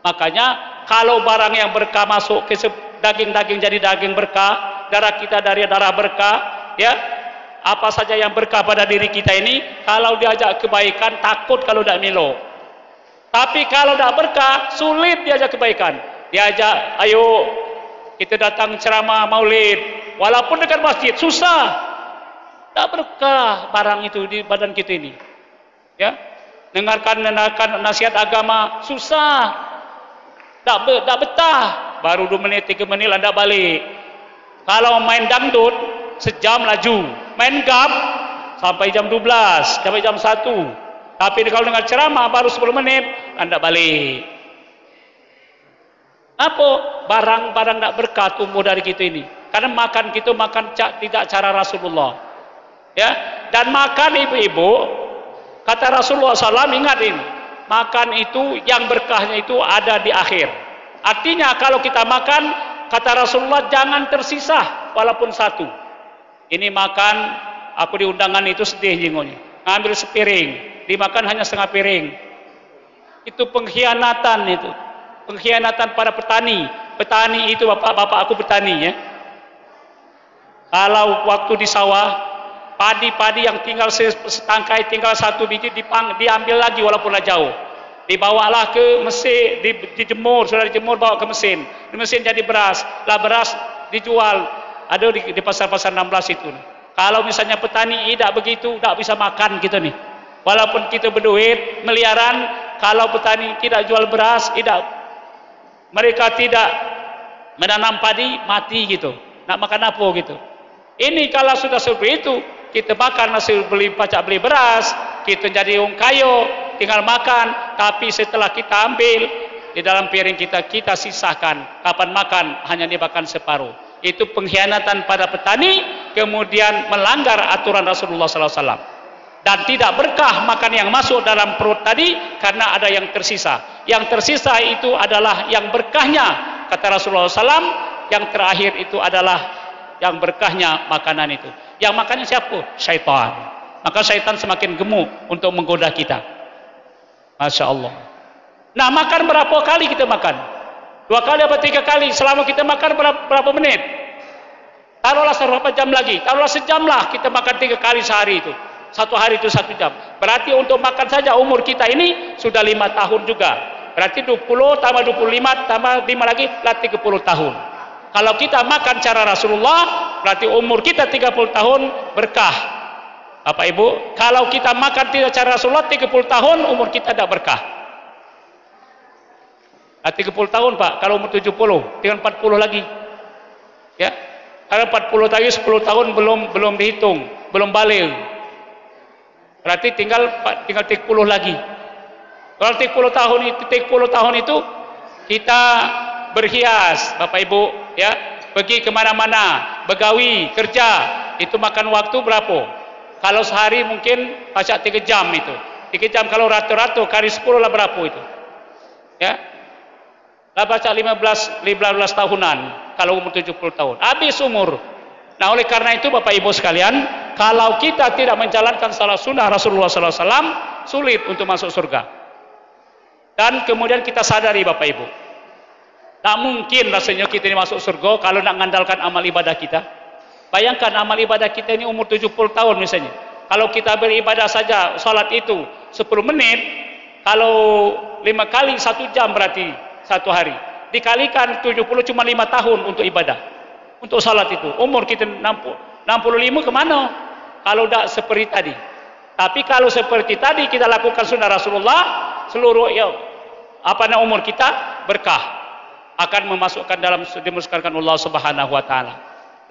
Makanya kalau barang yang berkah masuk ke daging jadi daging berkah, darah kita dari darah berkah, ya. Apa saja yang berkah pada diri kita ini, kalau diajak kebaikan takut kalau tidak milo. Tapi kalau tidak berkah, sulit diajak kebaikan. Diajak, ayo kita datang ceramah maulid, walaupun dekat masjid, susah. Tak berkah barang itu di badan kita ini. Ya, dengarkan nasihat agama susah. Tak betah. Baru 2 menit 3 menit anda balik. Kalau main dangdut sejam laju, main gap sampai jam 12, sampai jam 1. Tapi kalau dengar ceramah baru 10 menit anda balik. Apa? Barang-barang tak berkah tumbuh dari kita ini. Karena makan kita makan tidak cara Rasulullah. Ya, dan makan ibu-ibu, kata Rasulullah SAW, ingat ini, makan itu yang berkahnya itu ada di akhir. Artinya kalau kita makan, kata Rasulullah, jangan tersisa walaupun satu. Ini makan, aku di undangan itu sedih jingonya, ngambil sepiring, dimakan hanya setengah piring. Itu pengkhianatan itu, pengkhianatan pada petani. Petani itu bapak aku petani ya. Kalau waktu di sawah, padi-padi yang tinggal setangkai, tinggal 1 biji diambil lagi walaupun jauh. Dibawalah ke mesin, dijemur, sudah dijemur bawa ke mesin. Di mesin jadi beras. Lah beras dijual. Ada di pasar-pasar 16 itu. Kalau misalnya petani tidak begitu, tidak bisa makan kita nih. Walaupun kita berduit miliaran, kalau petani tidak jual beras, mereka tidak menanam padi, mati gitu. Nak makan apa gitu. Ini kalau sudah seperti itu, kita makan masih beli beras, kita jadi orang kaya, tinggal makan. Tapi setelah kita ambil di dalam piring kita sisahkan. Kapan makan hanya dimakan separuh. Itu pengkhianatan pada petani, kemudian melanggar aturan Rasulullah SAW. Dan tidak berkah makan yang masuk dalam perut tadi karena ada yang tersisa. Yang tersisa itu adalah yang berkahnya, kata Rasulullah SAW. Yang terakhir itu adalah yang berkahnya makanan itu. Yang makannya siapa? Syaitan. Maka syaitan semakin gemuk untuk menggoda kita. Masya Allah. Nah, makan berapa kali kita makan? 2 kali atau 3 kali? Selama kita makan berapa menit? Taruhlah berapa jam lagi? Taruhlah sejam lah kita makan 3 kali sehari itu. 1 hari itu 1 jam. Berarti untuk makan saja umur kita ini sudah 5 tahun juga. Berarti 20 tambah 25 tambah 5 lagi lah 30 tahun. Kalau kita makan cara Rasulullah, berarti umur kita 30 tahun berkah. Bapak Ibu, kalau kita makan tidak cara Rasulullah, 30 tahun umur kita tidak berkah. 30 tahun Pak, kalau umur 70, tinggal 40 lagi. Ya, kalau 40 tadi 10 tahun belum dihitung, belum balik. Berarti tinggal 30 lagi. Kalau 30 tahun itu kita berhias, Bapak Ibu, ya, pergi kemana-mana, begawi, kerja, itu makan waktu berapa? Kalau sehari mungkin pacak 3 jam itu. 3 jam kalau rata-rata kali 10 lah berapa itu? Ya, lah baca 15 tahunan kalau umur 70 tahun. Habis umur. Nah, oleh karena itu Bapak Ibu sekalian, kalau kita tidak menjalankan salah sunnah Rasulullah SAW, sulit untuk masuk surga. Dan kemudian kita sadari Bapak Ibu, tak mungkin rasanya kita ini masuk surga kalau nak mengandalkan amal ibadah kita. Bayangkan amal ibadah kita ini umur 70 tahun misalnya. Kalau kita beribadah saja, salat itu 10 menit, kalau 5 kali 1 jam berarti 1 hari. Dikalikan 70 cuma 5 tahun untuk ibadah. Untuk salat itu. Umur kita 65 kemana? Kalau tidak seperti tadi. Tapi kalau seperti tadi kita lakukan sunnah Rasulullah, seluruh umur kita berkah. Akan memasukkan dalam dimusnahkan Allah Subhanahu wa taala.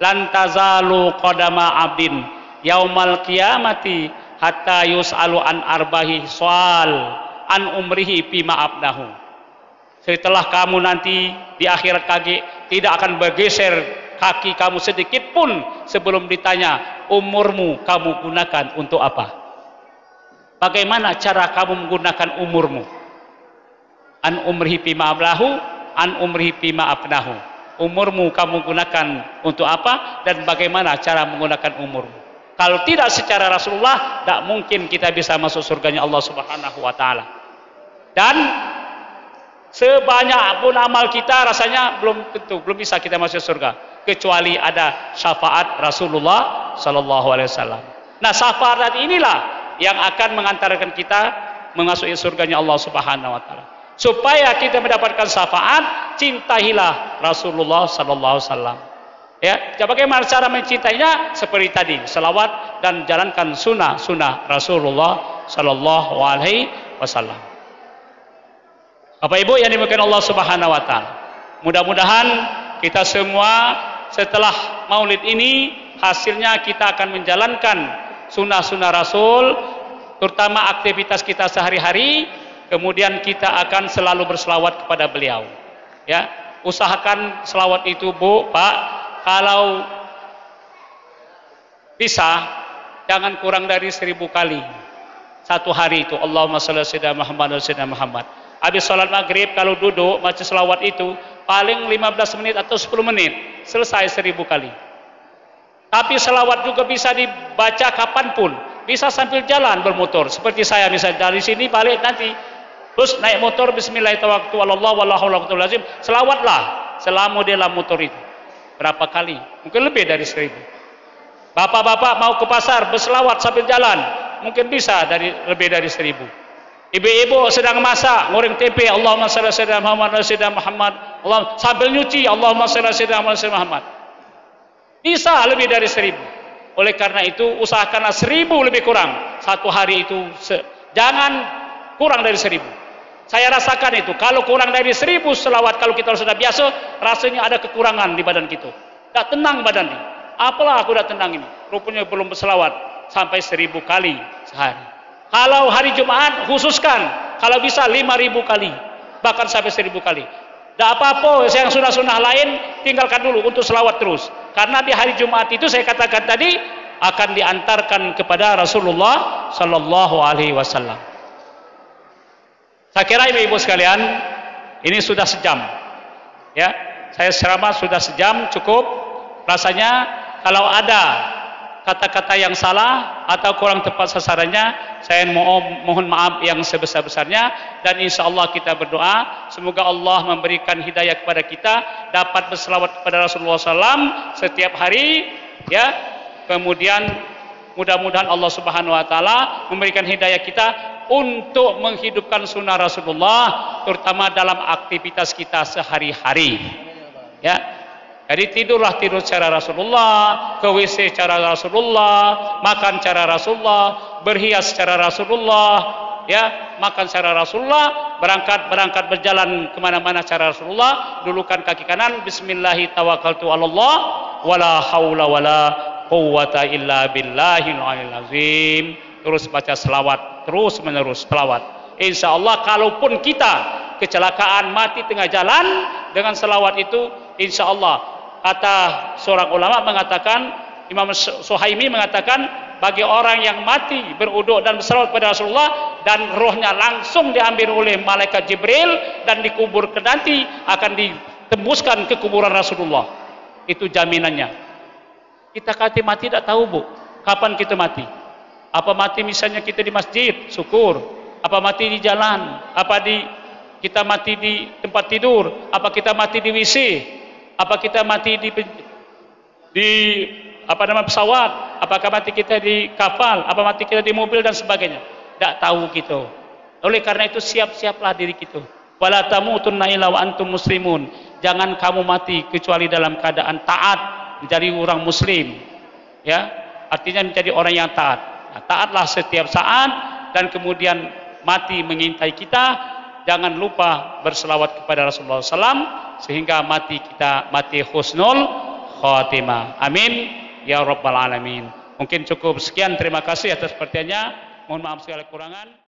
Lan tazalu qadama abdin yaumal qiyamati hatta yus'alu an arbahi soal. an umrihi fima abnahu. Setelah kamu nanti di akhirat tidak akan bergeser kaki kamu sedikit pun sebelum ditanya umurmu kamu gunakan untuk apa. Bagaimana cara kamu menggunakan umurmu? An umrihi fima ablahu, an umrihi fima abnahu. Umurmu kamu gunakan untuk apa dan bagaimana cara menggunakan umurmu? Kalau tidak secara Rasulullah, tidak mungkin kita bisa masuk surganya Allah Subhanahu wa taala. Dan sebanyak pun amal kita rasanya belum bisa kita masuk surga kecuali ada syafaat Rasulullah sallallahu alaihi wasallam. Nah, syafaat inilah yang akan mengantarkan kita memasuki surganya Allah Subhanahu wa taala. Supaya kita mendapatkan syafaat, cintailah Rasulullah sallallahu alaihi wasallam. Ya, bagaimana cara mencintainya? Seperti tadi, selawat dan jalankan sunnah Rasulullah sallallahu alaihi wasallam. Bapak Ibu yang dimuliakan Allah Subhanahu wa taala. Mudah-mudahan kita semua setelah Maulid ini hasilnya kita akan menjalankan sunnah Rasul, terutama aktivitas kita sehari-hari, kemudian kita akan selalu berselawat kepada beliau. Ya, usahakan selawat itu, Bu, Pak, kalau bisa jangan kurang dari 1000 kali satu hari itu. Allahumma shalli ala sayyidina Muhammad wa sayyidina Muhammad. Habis sholat maghrib kalau duduk baca selawat itu paling 15 menit atau 10 menit selesai 1000 kali. Tapi selawat juga bisa dibaca kapanpun, bisa sambil jalan bermotor. Seperti saya misalnya dari sini balik nanti, terus naik motor Bismillahirrahmanirrahim, selawatlah selama di dalam motor itu. Berapa kali? Mungkin lebih dari 1000. Bapak-bapak mau ke pasar berselawat sambil jalan, mungkin bisa lebih dari 1000. Ibu-ibu sedang masak, goreng tempe, Allahumma shalli ala sayyidina Muhammad wa sayyidina Muhammad. Allah sambil nyuci, Allahumma shalli ala sayyidina Muhammad wa sayyidina Muhammad. Bisa lebih dari 1000. Oleh karena itu usahakanlah 1000 lebih kurang satu hari itu, jangan kurang dari 1000. Saya rasakan itu, kalau kurang dari 1000 selawat, kalau kita sudah biasa, rasanya ada kekurangan di badan kita, tidak tenang badan ini. Apalah aku tidak tenang ini, rupanya belum berselawat sampai 1000 kali sehari. Kalau hari Jumat khususkan, kalau bisa 5000 kali, bahkan sampai 1000 kali. Tidak apa-apa, yang sunnah-sunnah lain tinggalkan dulu untuk selawat terus. Karena di hari Jumat itu saya katakan tadi akan diantarkan kepada Rasulullah sallallahu alaihi wasallam. Saya kira ibu-ibu sekalian, ini sudah sejam. Ya, saya ceramah sudah sejam cukup. Rasanya kalau ada kata-kata yang salah atau kurang tepat sasarannya, saya mohon maaf yang sebesar-besarnya, dan insya Allah kita berdoa semoga Allah memberikan hidayah kepada kita, dapat berselawat kepada Rasulullah SAW setiap hari, ya. Kemudian mudah-mudahan Allah Subhanahu Wa Taala memberikan hidayah kita untuk menghidupkan sunnah Rasulullah, terutama dalam aktivitas kita sehari-hari, ya. Jadi tidurlah tidur cara Rasulullah, ke WC cara Rasulullah, makan cara Rasulullah, berhias cara Rasulullah, ya, makan cara Rasulullah, berangkat berjalan kemana-mana cara Rasulullah. Dulukan kaki kanan, Bismillahi tawakkaltu 'alallah, wala haula wala quwwata illa billahil aliyil azim. Terus baca selawat, terus menerus selawat. Insya Allah kalaupun kita kecelakaan mati tengah jalan dengan selawat itu, insya Allah, kata seorang ulama mengatakan, Imam Suhaimi mengatakan, bagi orang yang mati beruduk dan berselawat kepada Rasulullah dan rohnya langsung diambil oleh malaikat Jibril dan dikuburkan, nanti akan ditembuskan ke kuburan Rasulullah. Itu jaminannya. Kita kata mati tidak tahu, Bu, kapan kita mati. Apa mati misalnya kita di masjid, syukur. Apa mati di jalan, kita mati di tempat tidur, apa kita mati di WC, apa kita mati di pesawat, apakah mati kita di kapal, apa mati kita di mobil dan sebagainya. Tidak tahu kita. Oleh karena itu siap-siaplah diri kita. Wala tamutunna illa wa antum muslimun. Jangan kamu mati kecuali dalam keadaan taat, menjadi orang muslim. Ya, artinya menjadi orang yang taat. Nah, taatlah setiap saat, dan kemudian mati mengintai kita. Jangan lupa berselawat kepada Rasulullah SAW sehingga mati kita mati husnul khatimah. Amin ya rabbal alamin. Mungkin cukup sekian, terima kasih atas perhatiannya. Mohon maaf segala kekurangan.